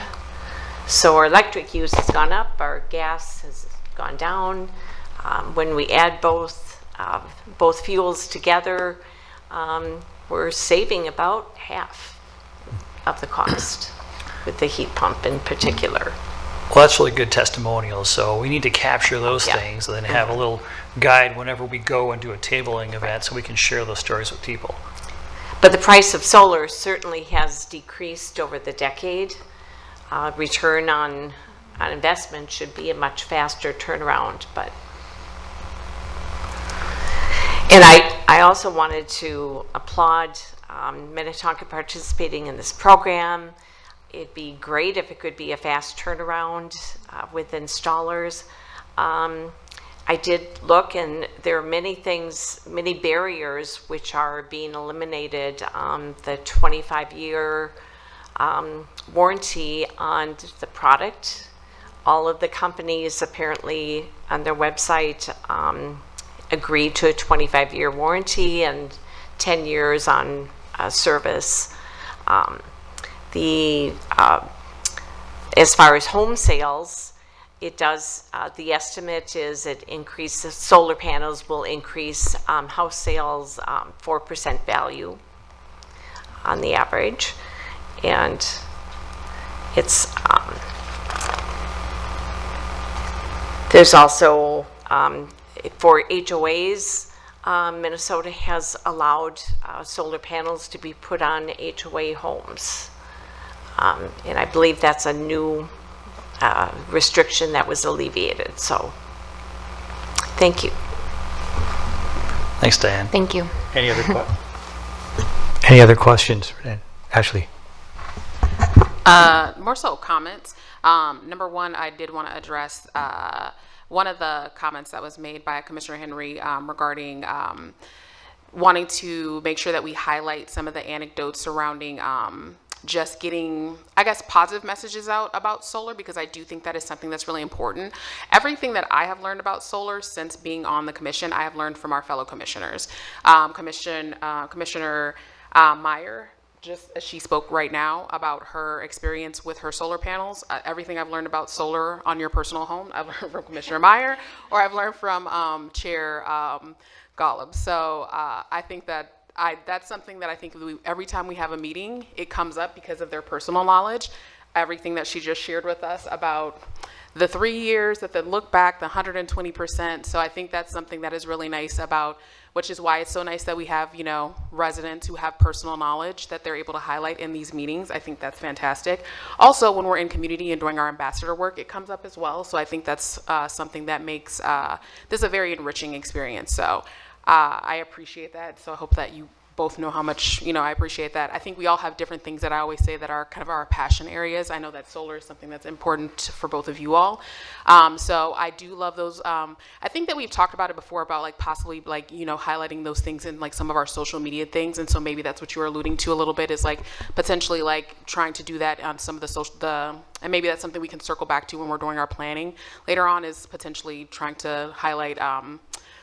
So our electric use has gone up, our gas has gone down. When we add both fuels together, we're saving about half of the cost with the heat pump in particular. Well, that's really good testimonials, so we need to capture those things and then have a little guide whenever we go and do a tabling event so we can share those stories with people. But the price of solar certainly has decreased over the decade. Return on investment should be a much faster turnaround, but. And I also wanted to applaud Minnetonka participating in this program. It'd be great if it could be a fast turnaround with installers. I did look, and there are many things, many barriers which are being eliminated. The 25-year warranty on the product. All of the companies apparently on their website agree to a 25-year warranty and 10 years on service. As far as home sales, it does, the estimate is it increases, solar panels will increase house sales 4% value on the average. And it's, there's also, for HOAs, Minnesota has allowed solar panels to be put on HOA homes. And I believe that's a new restriction that was alleviated. So, thank you. Thanks, Diane. Thank you. Any other questions? Ashley? More so comments. Number one, I did want to address one of the comments that was made by Commissioner Henry regarding wanting to make sure that we highlight some of the anecdotes surrounding just getting, I guess, positive messages out about solar, because I do think that is something that's really important. Everything that I have learned about solar since being on the commission, I have learned from our fellow commissioners. Commissioner Meyer, just as she spoke right now about her experience with her solar panels, everything I've learned about solar on your personal home, I've learned from Commissioner Meyer, or I've learned from Chair Golub. So I think that that's something that I think every time we have a meeting, it comes up because of their personal knowledge. Everything that she just shared with us about the 3 years, that the look back, the 120%. So I think that's something that is really nice about, which is why it's so nice that we have, residents who have personal knowledge that they're able to highlight in these meetings. I think that's fantastic. Also, when we're in community and doing our ambassador work, it comes up as well. So I think that's something that makes this a very enriching experience. So I appreciate that. So I hope that you both know how much, I appreciate that. I think we all have different things that I always say that are kind of our passion areas. I know that solar is something that's important for both of you all. So I do love those. I think that we've talked about it before about possibly highlighting those things in some of our social media things. And so maybe that's what you were alluding to a little bit, is potentially trying to do that on some of and maybe that's something we can circle back to when we're doing our planning later on, is potentially trying to highlight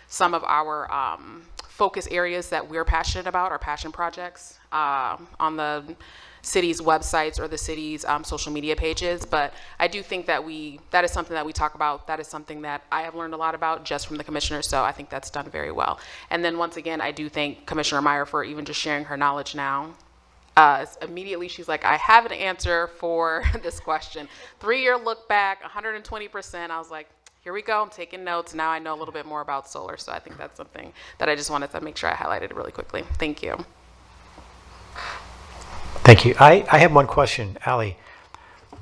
some of our focus areas that we're passionate about, our passion projects, on the city's websites or the city's social media pages. But I do think that that is something that we talk about. That is something that I have learned a lot about just from the commissioner. So I think that's done very well. And then once again, I do thank Commissioner Meyer for even just sharing her knowledge now. Immediately she's like, I have an answer for this question. 3-year look back, 120%. I was like, here we go, I'm taking notes. Now I know a little bit more about solar. So I think that's something that I just wanted to make sure I highlighted really quickly. Thank you. Thank you. I have one question, Allie.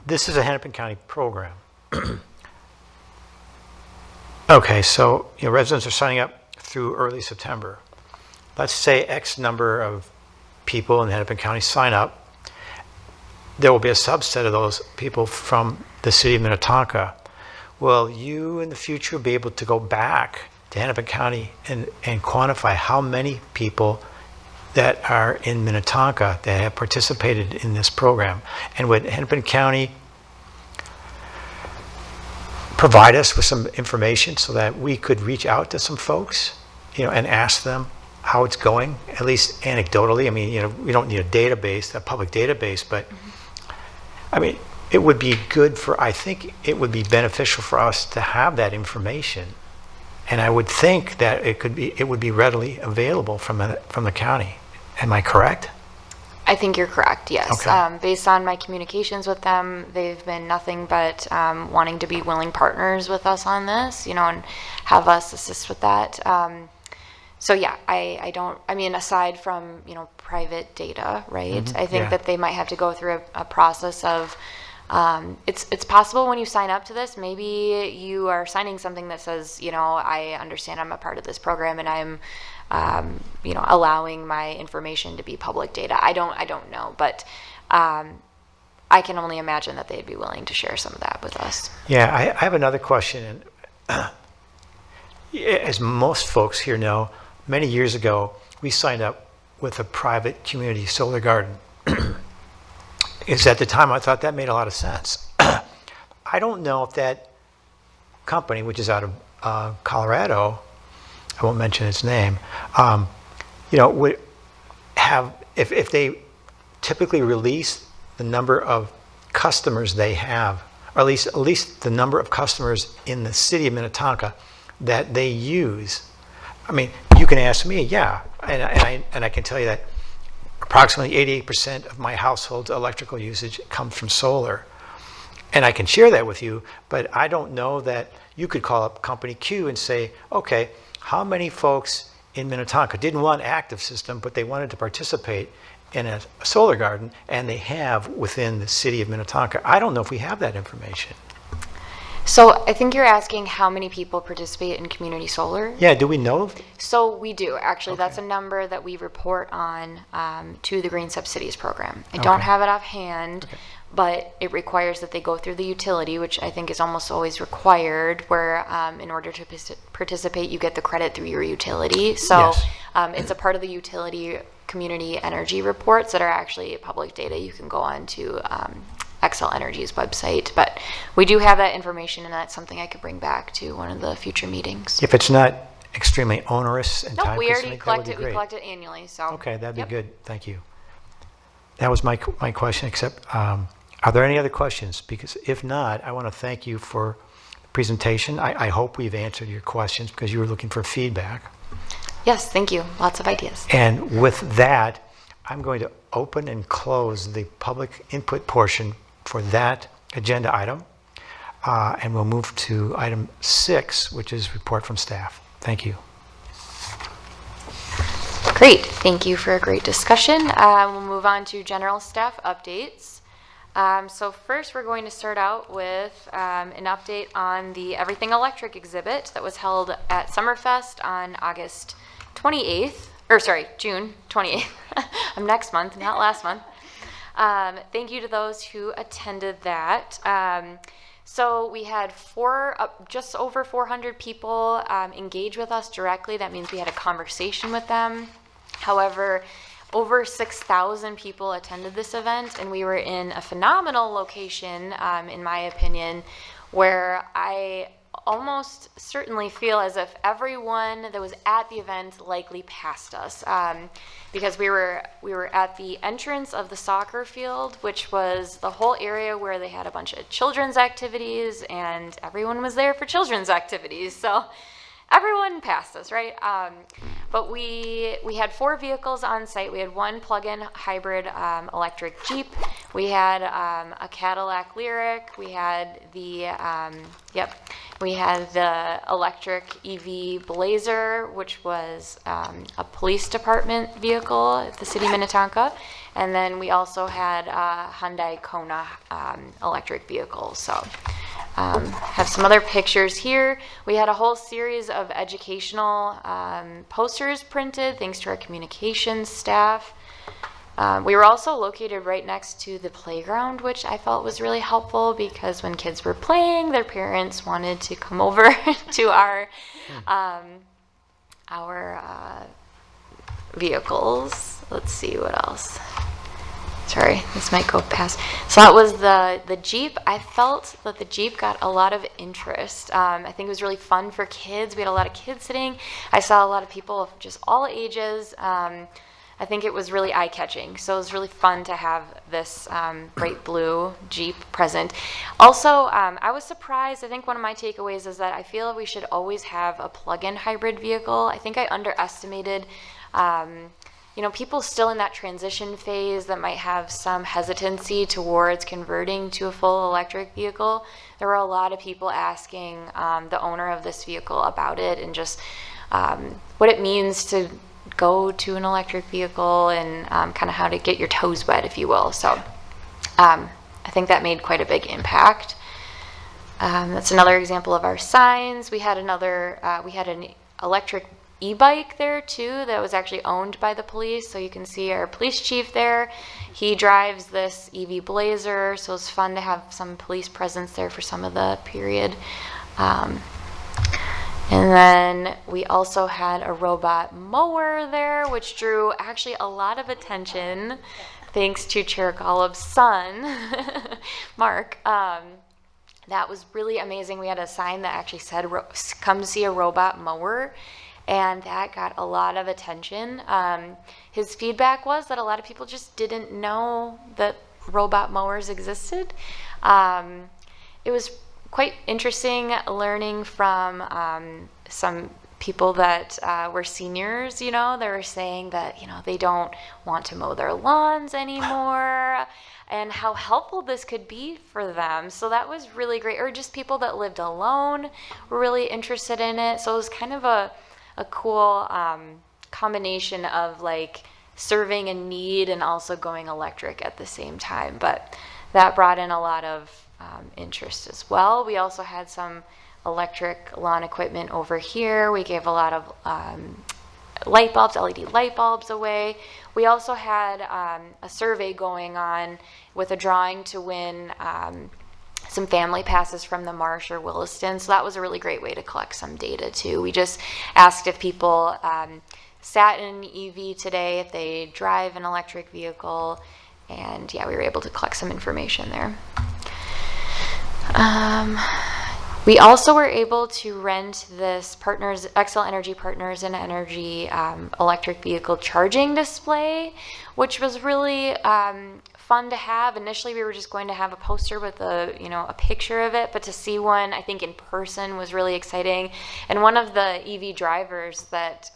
This is a Hennepin County program. Okay, so residents are signing up through early September. Let's say X number of people in Hennepin County sign up. There will be a subset of those people from the city of Minnetonka. Will you in the future be able to go back to Hennepin County and quantify how many people that are in Minnetonka that have participated in this program? And would Hennepin County provide us with some information so that we could reach out to some folks, and ask them how it's going, at least anecdotally? I mean, we don't need a database, a public database, but I mean, it would be good I think it would be beneficial for us to have that information. And I would think that it would be readily available from the county. Am I correct? I think you're correct, yes. Okay. Based on my communications with them, they've been nothing but wanting to be willing partners with us on this, and have us assist with that. So yeah, I mean, aside from, private data, right? I think that they might have to go through a process of, it's possible when you sign up to this, maybe you are signing something that says, I understand I'm a part of this program and I'm, allowing my information to be public data. I don't know, but I can only imagine that they'd be willing to share some of that with us. Yeah, I have another question. As most folks here know, many years ago, we signed up with a private community solar garden. Is at the time I thought that made a lot of sense. I don't know if that company, which is out of Colorado, I won't mention its name, would have, if they typically release the number of customers they have, or at least the number of customers in the city of Minnetonka that they use. I mean, you can ask me, yeah, and I can tell you that approximately 88% of my household's electrical usage comes from solar. And I can share that with you, but I don't know that you could call up Company Q and say, okay, how many folks in Minnetonka didn't want an active system, but they wanted to participate in a solar garden, and they have within the city of Minnetonka? I don't know if we have that information. So I think you're asking how many people participate in community solar? Yeah, do we know? So we do, actually. Okay. That's a number that we report on to the Green Subsidies program. I don't have it offhand, but it requires that they go through the utility, which I think is almost always required, where in order to participate, you get the credit through your utility. So Yes. it's a part of the utility community energy reports that are actually public data. You can go on to Xcel Energy's website, but we do have that information, and that's something I could bring back to one of the future meetings. If it's not extremely onerous and Nope, we already time-consuming, that would collect be it. We great. collect it annually, so. Okay, that'd be Yep. good. Thank you. That was my question, except are there any other questions? Because if not, I want to thank you for the presentation. I hope we've answered your questions because you were looking for feedback. Yes, thank you. Lots of ideas. And with that, I'm going to open and close the public input portion for that agenda item. And we'll move to item 6, which is report from staff. Thank you. Great. Thank you for a great discussion. We'll move on to general staff updates. So first, we're going to start out with an update on the Everything Electric exhibit that was held at Summerfest on August 28th, or sorry, June 28th. I'm next month, not last month. Thank you to those who attended that. So we had just over 400 people engage with us directly. That means we had a conversation with them. However, over 6,000 people attended this event, and we were in a phenomenal location, in my opinion, where I almost certainly feel as if everyone that was at the event likely passed us, because we were at the entrance of the soccer field, which was the whole area where they had a bunch of children's activities, and everyone was there for children's activities. So everyone passed us, right? But we had 4 vehicles on site. We had one plug-in hybrid electric Jeep. We had a Cadillac Lyriq. We had the electric EV Blazer, which was a police department vehicle at the city of Minnetonka. And then we also had a Hyundai Kona electric vehicle. So have some other pictures here. We had a whole series of educational posters printed, thanks to our communications staff. We were also located right next to the playground, which I felt was really helpful because when kids were playing, their parents wanted to come over to our vehicles. Let's see what else. Sorry, this might go past. So that was the Jeep. I felt that the Jeep got a lot of interest. I think it was really fun for kids. We had a lot of kids sitting. I saw a lot of people of just all ages. I think it was really eye-catching. So it was really fun to have this bright blue Jeep present. Also, I was surprised. I think one of my takeaways is that I feel we should always have a plug-in hybrid vehicle. I think I underestimated people still in that transition phase that might have some hesitancy towards converting to a full electric vehicle. There were a lot of people asking the owner of this vehicle about it and just what it means to go to an electric vehicle and kind of how to get your toes wet, if you will. So I think that made quite a big impact. That's another example of our signs. We had an electric e-bike there too that was actually owned by the police. So you can see our police chief there. He drives this EV Blazer, so it's fun to have some police presence there for some of the period. And then we also had a robot mower there, which drew actually a lot of attention thanks to Chair Golub's son, Mark. That was really amazing. We had a sign that actually said, "Come see a robot mower." And that got a lot of attention. His feedback was that a lot of people just didn't know that robot mowers existed. It was quite interesting learning from some people that were seniors. They were saying that they don't want to mow their lawns anymore, and how helpful this could be for them. So that was really great. Or just people that lived alone were really interested in it. So it was kind of a cool combination of like serving a need and also going electric at the same time. But that brought in a lot of interest as well. We also had some electric lawn equipment over here. We gave a lot of light bulbs, LED light bulbs away. We also had a survey going on with a drawing to win some family passes from the Marsh or Williston. So that was a really great way to collect some data too. We just asked if people sat in an EV today, if they drive an electric vehicle, and yeah, we were able to collect some information there. We also were able to rent this Xcel Energy Partners and Energy electric vehicle charging display, which was really fun to have. Initially, we were just going to have a poster with a picture of it, but to see one, I think in person was really exciting. And one of the EV drivers that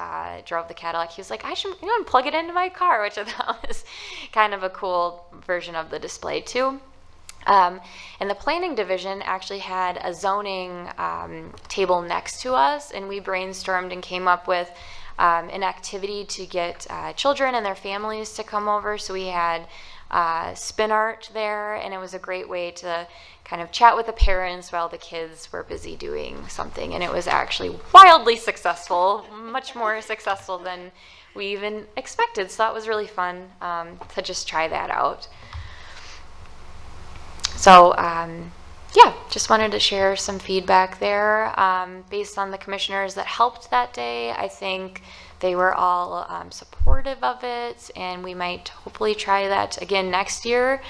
drove the Cadillac, he was like, I should plug it into my car, which I thought was kind of a cool version of the display too. And the planning division actually had a zoning table next to us, and we brainstormed and came up with an activity to get children and their families to come over. So we had spin art there, and it was a great way to kind of chat with the parents while the kids were busy doing something. And it was actually wildly successful, much more successful than we even expected. So that was really fun to just try that out. So yeah, just wanted to share some feedback there. Based on the commissioners that helped that day, I think they were all supportive of it, and we might hopefully try that again next year.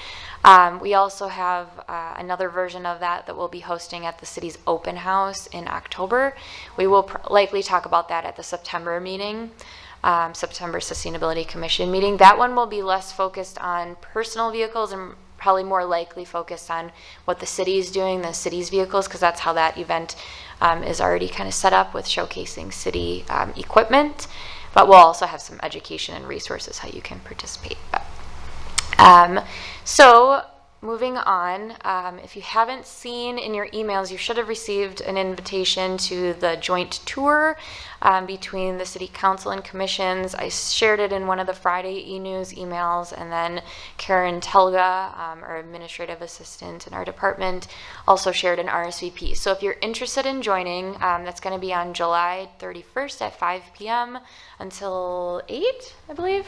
We also have another version of that we'll be hosting at the city's open house in October. We will likely talk about that at the September meeting. September Sustainability Commission meeting. That one will be less focused on personal vehicles and probably more likely focused on what the city is doing, the city's vehicles, because that's how that event is already kind of set up, with showcasing city equipment. But we'll also have some education and resources how you can participate. So moving on, if you haven't seen in your emails, you should have received an invitation to the joint tour between the city council and commissions. I shared it in one of the Friday e-news emails, and then Karen Telga, our administrative assistant in our department, also shared an RSVP. So if you're interested in joining, that's going to be on July 31st at 5 p.m. until 8, I believe.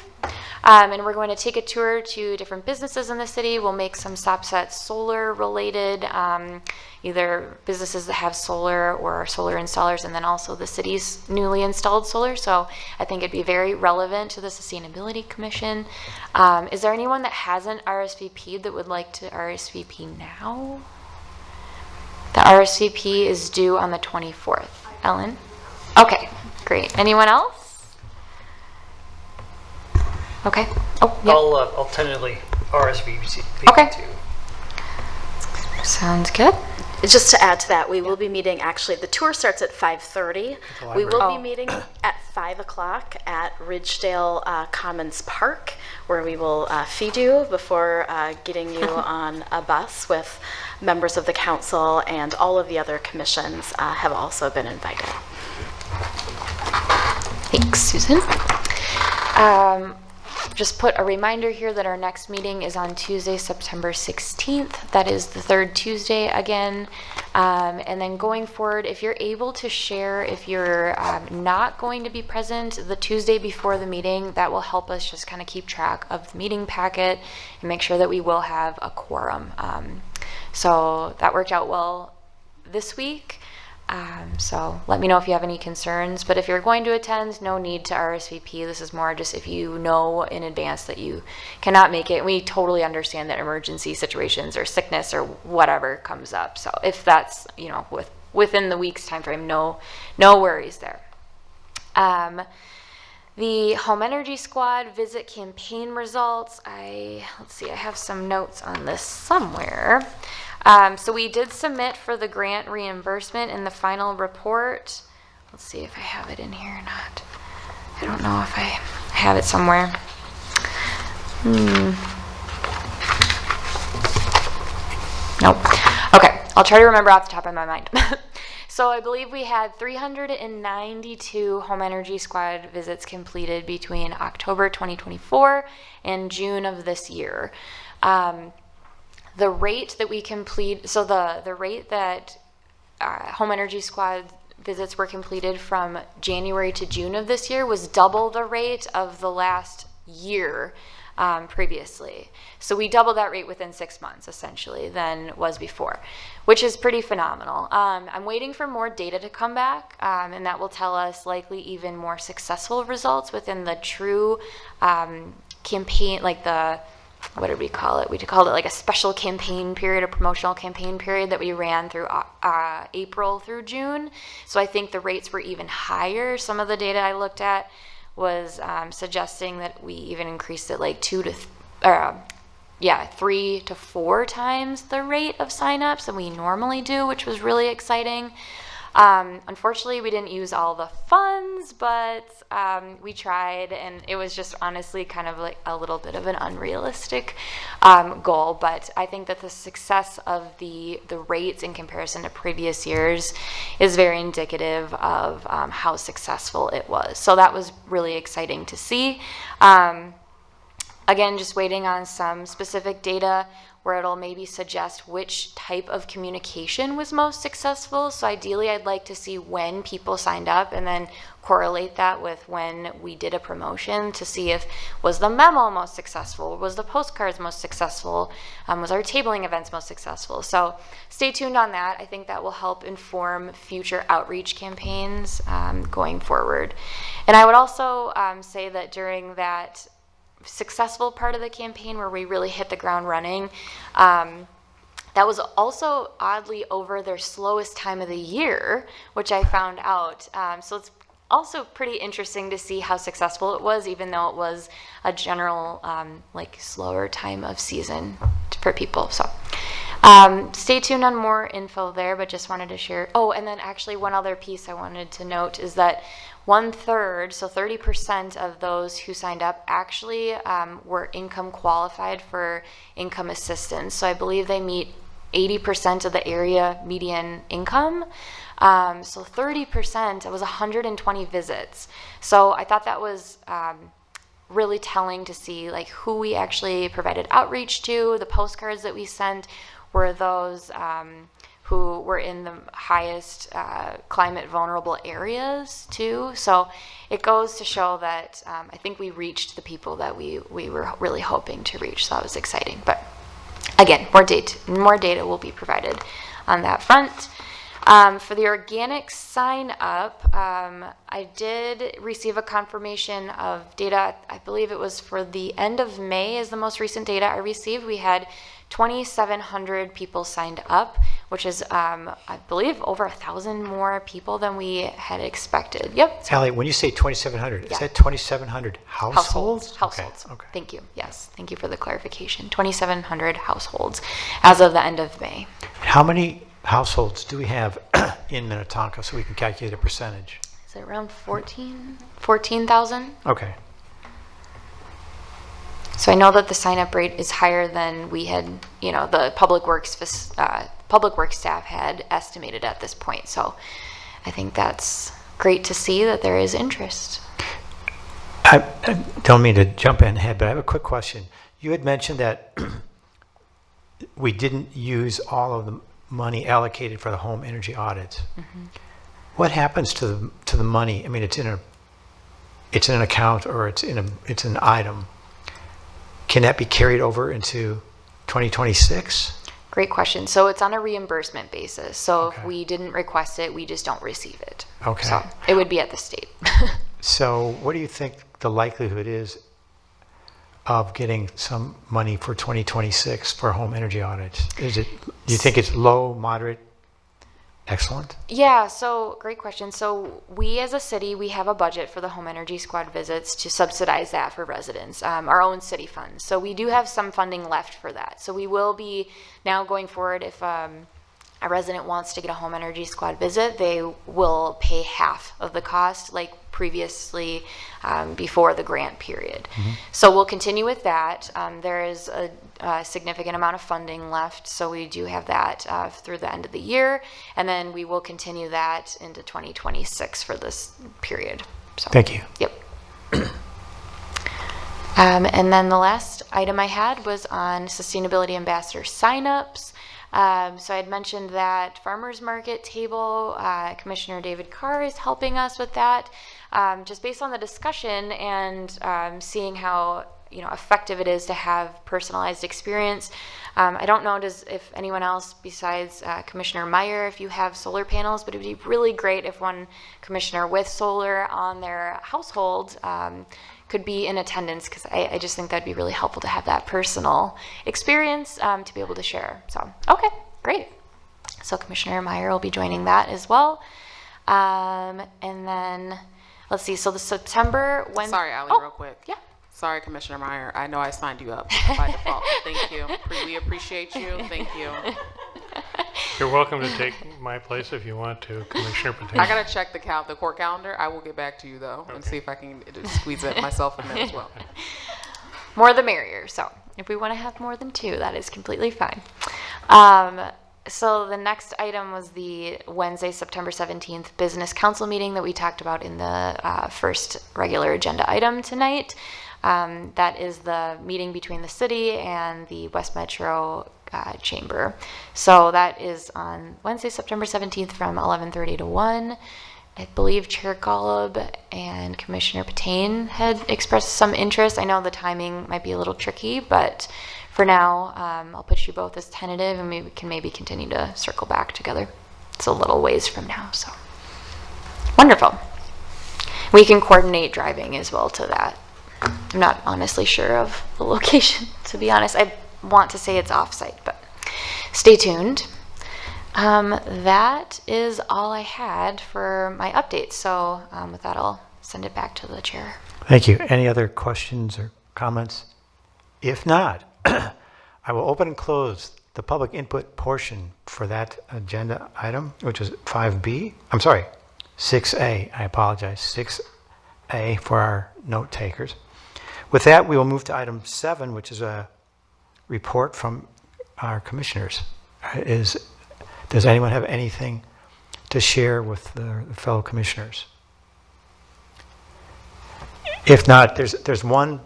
And we're going to take a tour to different businesses in the city. We'll make some stops at solar related, either businesses that have solar or solar installers, and then also the city's newly installed solar. So I think it'd be very relevant to the Sustainability Commission. Is there anyone that hasn't RSVP'd that would like to RSVP now? The RSVP is due on the 24th. Ellen? Okay, great. Anyone else? Okay. Oh, yeah. I'll tentatively RSVP Okay. too. Sounds good. Just to add to that, we will be meeting, actually, the tour starts at 5:30. We will be meeting at 5 o'clock at Ridgedale Commons Park, where we will feed you before getting you on a bus with members of the council, and all of the other commissions have also been invited. Thanks, Susan. Just put a reminder here that our next meeting is on Tuesday, September 16th. That is the third Tuesday again. And then going forward, if you're able to share, if you're not going to be present the Tuesday before the meeting, that will help us just kind of keep track of the meeting packet and make sure that we will have a quorum. So that worked out well this week. So let me know if you have any concerns, but if you're going to attend, no need to RSVP. This is more just if you know in advance that you cannot make it. We totally understand that emergency situations or sickness or whatever comes up. So if that's, within the week's time frame, no worries there. The Home Energy Squad visit campaign results. Let's see, I have some notes on this somewhere. So we did submit for the grant reimbursement in the final report. Let's see if I have it in here or not. I don't know if I have it somewhere. Nope. Okay, I'll try to remember off the top of my mind. So I believe we had 392 Home Energy Squad visits completed between October 2024 and June of this year. The rate that we complete, so the rate that Home Energy Squad visits were completed from January to June of this year was double the rate of the last year previously. So we doubled that rate within 6 months, essentially, than was before, which is pretty phenomenal. I'm waiting for more data to come back, and that will tell us likely even more successful results within the true campaign, like the what did we call it? We called it like a special campaign period, a promotional campaign period that we ran through April through June. So I think the rates were even higher. Some of the data I looked at was suggesting that we even increased it like 3 to 4 times the rate of signups than we normally do, which was really exciting. Unfortunately, we didn't use all the funds, but we tried, and it was just honestly kind of like a little bit of an unrealistic goal. But I think that the success of the rates in comparison to previous years is very indicative of how successful it was. So that was really exciting to see. Again, just waiting on some specific data where it'll maybe suggest which type of communication was most successful. So ideally, I'd like to see when people signed up and then correlate that with when we did a promotion to see if was the memo most successful, was the postcards most successful, was our tabling events most successful. So stay tuned on that. I think that will help inform future outreach campaigns going forward. And I would also say that during that successful part of the campaign where we really hit the ground running, that was also oddly over their slowest time of the year, which I found out. So it's also pretty interesting to see how successful it was, even though it was a general like slower time of season for people. So stay tuned on more info there, but just wanted to share. Oh, and then actually one other piece I wanted to note is that 1/3, so 30% of those who signed up actually were income qualified for income assistance. So I believe they meet 80% of the area median income. So 30%, it was 120 visits. So I thought that was really telling to see like who we actually provided outreach to. The postcards that we sent were those who were in the highest climate vulnerable areas too. So it goes to show that I think we reached the people that we were really hoping to reach. So that was exciting. But again, more data will be provided on that front. For the organic sign up, I did receive a confirmation of data. I believe it was for the end of May is the most recent data I received. We had 2,700 people signed up, which is, I believe, over 1,000 more people than we had expected. Yep. Allie, when you say 2,700, is Yeah. that 2,700 households? Households. Okay. Thank you. Yes. Thank you for the clarification. 2,700 households as of the end of May. How many households do we have in Minnetonka so we can calculate a percentage? Is it around 14,000? Okay. So I know that the sign-up rate is higher than we had, the public works staff had estimated at this point. So I think that's great to see that there is interest. I don't mean to jump ahead, but I have a quick question. You had mentioned that we didn't use all of the money allocated for the home energy audits. Mm-hmm. What happens to the money? I mean, it's in an account or it's an item. Can that be carried over into 2026? Great question. So it's on a reimbursement basis. So Okay. if we didn't request it, we just don't receive it. Okay. So it would be at the state. So what do you think the likelihood is of getting some money for 2026 for home energy audits? Do you think it's low, moderate, excellent? Yeah, so great question. So we as a city, we have a budget for the home energy squad visits to subsidize that for residents, our own city funds. So we do have some funding left for that. So we will be now going forward, if a resident wants to get a home energy squad visit, they will pay half of the cost like previously before the grant period. Mm-hmm. So we'll continue with that. There is a significant amount of funding left, so we do have that through the end of the year, and then we will continue that into 2026 for this period. So, Thank you. Yep. And then the last item I had was on sustainability ambassador signups. So I had mentioned that farmers market table, Commissioner David Carr is helping us with that. Just based on the discussion and seeing how effective it is to have personalized experience. I don't know if anyone else besides Commissioner Meyer, if you have solar panels, but it would be really great if one commissioner with solar on their household could be in attendance, because I just think that'd be really helpful to have that personal experience to be able to share. So, okay, great. So Commissioner Meyer will be joining that as well. And then, let's see, so the September, when... Sorry, Ally, real quick. Yeah. Sorry, Commissioner Meyer. I know I signed you up by default. Thank you. We appreciate you. Thank you. You're welcome to take my place if you want to, Commissioner Patel. I gotta check the court calendar. I will get back to you though and see if I can squeeze it myself in there as well. More the merrier. So if we want to have more than two, that is completely fine. So the next item was the Wednesday, September 17th business council meeting that we talked about in the first regular agenda item tonight. That is the meeting between the city and the West Metro Chamber. So that is on Wednesday, September 17th from 11:30 to 1. I believe Chair Golub and Commissioner Patain had expressed some interest. I know the timing might be a little tricky, but for now, I'll put you both as tentative, and we can maybe continue to circle back together. It's a little ways from now, so. Wonderful. We can coordinate driving as well to that. I'm not honestly sure of the location, to be honest. I want to say it's off-site, but stay tuned. That is all I had for my updates. So with that, I'll send it back to the chair. Thank you. Any other questions or comments? If not, I will open and close the public input portion for that agenda item, which is 5B. I'm sorry, 6A. I apologize. 6A for our note takers. With that, we will move to item 7, which is a report from our commissioners. Does anyone have anything to share with the fellow commissioners? If not, there's one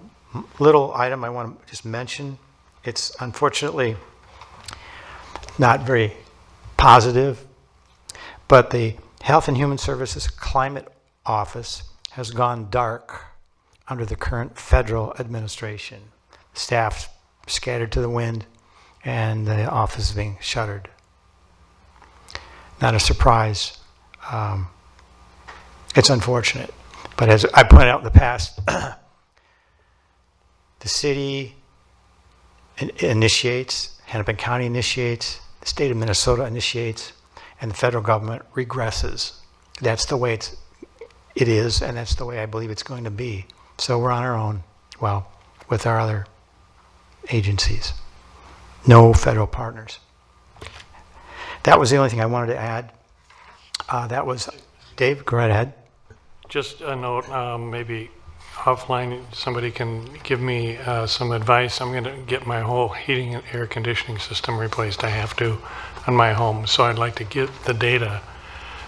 little item I want to just mention. It's unfortunately not very positive, but the Health and Human Services Climate Office has gone dark under the current federal administration. Staff scattered to the wind, and the office is being shuttered. Not a surprise. It's unfortunate. But as I pointed out in the past, the city initiates, Hennepin County initiates, the state of Minnesota initiates, and the federal government regresses. That's the way it is, and that's the way I believe it's going to be. So we're on our own, well, with our other agencies. No federal partners. That was the only thing I wanted to add. That was, Dave, go right ahead. Just a note, maybe offline, somebody can give me some advice. I'm going to get my whole heating and air conditioning system replaced. I have to on my home. So I'd like to get the data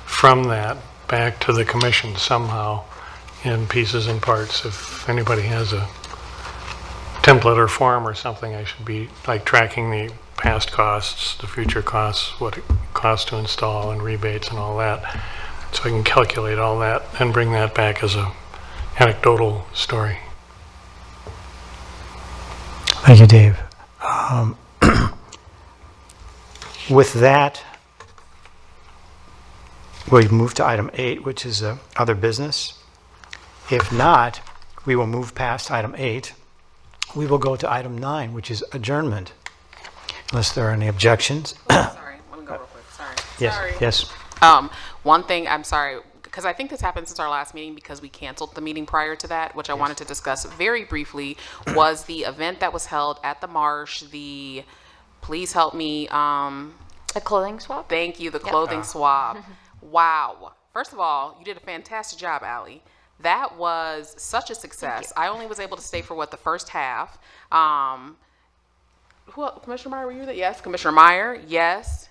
from that back to the commission somehow in pieces and parts. If anybody has a template or form or something, I should be like tracking the past costs, the future costs, what it costs to install and rebates and all that. So I can calculate all that and bring that back as a anecdotal story. Thank you, Dave. With that, we move to item 8, which is other business. If not, we will move past item 8. We will go to item 9, which is adjournment, unless there are any objections. Sorry, let me go real quick. Sorry. Yes, Sorry. yes. One thing, I'm sorry, because I think this happened since our last meeting because we canceled the meeting prior to that, which I wanted to discuss very briefly, was the event that was held at the Marsh, please help me, The clothing swap? thank you, the clothing swab. Wow. First of all, you did a fantastic job, Ally. That was such a success. I only was able to stay for the first half. Commissioner Meyer, were you there? Yes. Commissioner Meyer, yes.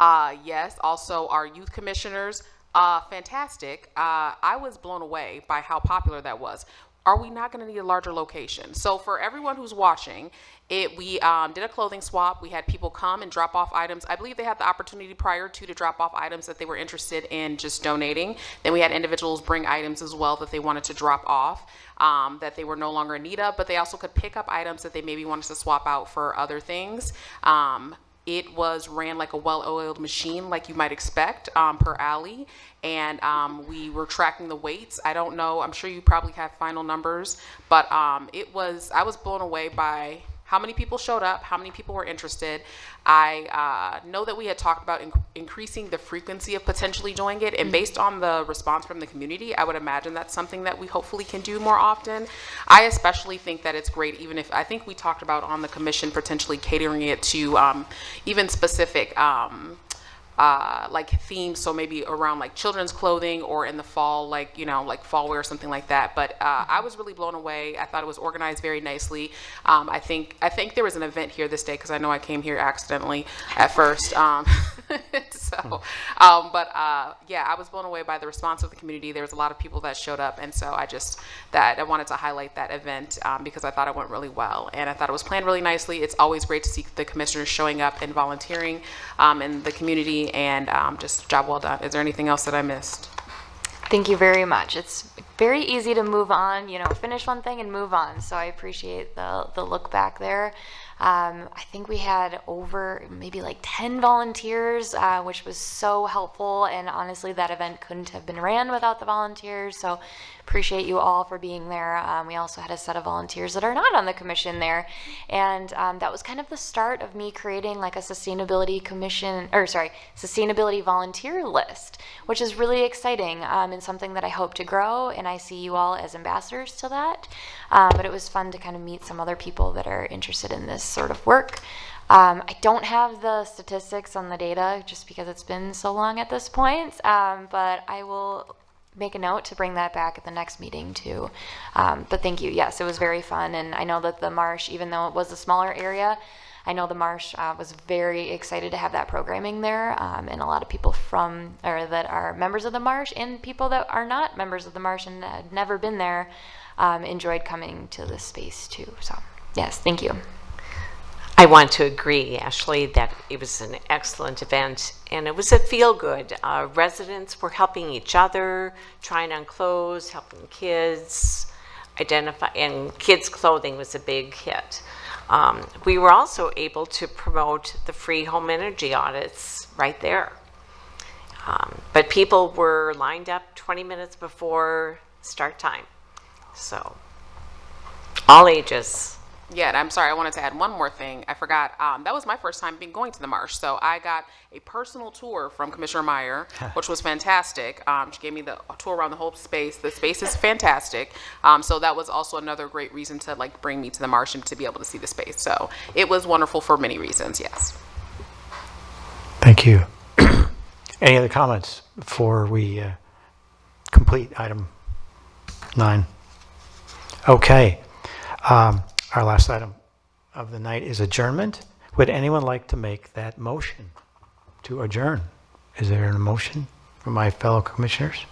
Yes. Also, our youth commissioners, fantastic. I was blown away by how popular that was. Are we not going to need a larger location? So for everyone who's watching, we did a clothing swap. We had people come and drop off items. I believe they had the opportunity prior to drop off items that they were interested in just donating. Then we had individuals bring items as well that they wanted to drop off that they were no longer in need of, but they also could pick up items that they maybe wanted to swap out for other things. It was ran like a well-oiled machine, like you might expect, per alley. And we were tracking the weights. I don't know, I'm sure you probably have final numbers, but I was blown away by how many people showed up, how many people were interested. I know that we had talked about increasing the frequency of potentially doing it, and based on the response from the community, I would imagine that's something that we hopefully can do more often. I especially think that it's great, even if, I think we talked about on the commission potentially catering it to even specific like themes, so maybe around like children's clothing, or in the fall, like, you know, like fall wear or something like that. But I was really blown away. I thought it was organized very nicely. I think there was an event here this day, because I know I came here accidentally at first. Yeah, I was blown away by the response of the community. There was a lot of people that showed up, and so I wanted to highlight that event because I thought it went really well, and I thought it was planned really nicely. It's always great to see the commissioners showing up and volunteering in the community, and just job well done. Is there anything else that I missed? Thank you very much. It's very easy to move on, you know, finish one thing and move on. So I appreciate the look back there. I think we had over maybe like 10 volunteers, which was so helpful. And honestly, that event couldn't have been ran without the volunteers. So appreciate you all for being there. We also had a set of volunteers that are not on the commission there. And that was kind of the start of me creating like a sustainability volunteer list, which is really exciting and something that I hope to grow. And I see you all as ambassadors to that. But it was fun to kind of meet some other people that are interested in this sort of work. I don't have the statistics on the data just because it's been so long at this point, but I will make a note to bring that back at the next meeting too. But thank you. Yes, it was very fun. And I know that the Marsh, even though it was a smaller area, I know the Marsh was very excited to have that programming there, and a lot of people that are members of the Marsh and people that are not members of the Marsh and had never been there enjoyed coming to this space too. So yes, thank you. I want to agree, Ashley, that it was an excellent event, and it was a feel-good. Residents were helping each other, trying on clothes, helping kids, and kids' clothing was a big hit. We were also able to promote the free home energy audits right there. But people were lined up 20 minutes before start time. So, all ages. Yeah, and I'm sorry, I wanted to add one more thing. I forgot, that was my first time going to the Marsh. So I got a personal tour from Commissioner Meyer, which was fantastic. She gave me the tour around the whole space. The space is fantastic. So that was also another great reason to like bring me to the Marsh and to be able to see the space. So it was wonderful for many reasons, yes. Thank you. Any other comments before we complete item 9? Okay. Our last item of the night is adjournment. Would anyone like to make that motion to adjourn? Is there a motion from my fellow commissioners?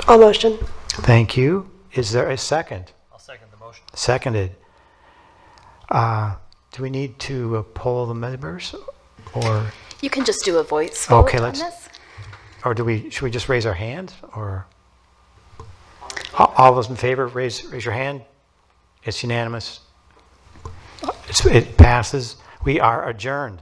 I'll motion. Thank you. Is there a second? I'll second the motion. Seconded. Do we need to poll the members, or You can just do a voice vote Okay, on let's- this. or should we just raise our hands, or all those in favor, raise your hand. It's unanimous. It passes. We are adjourned.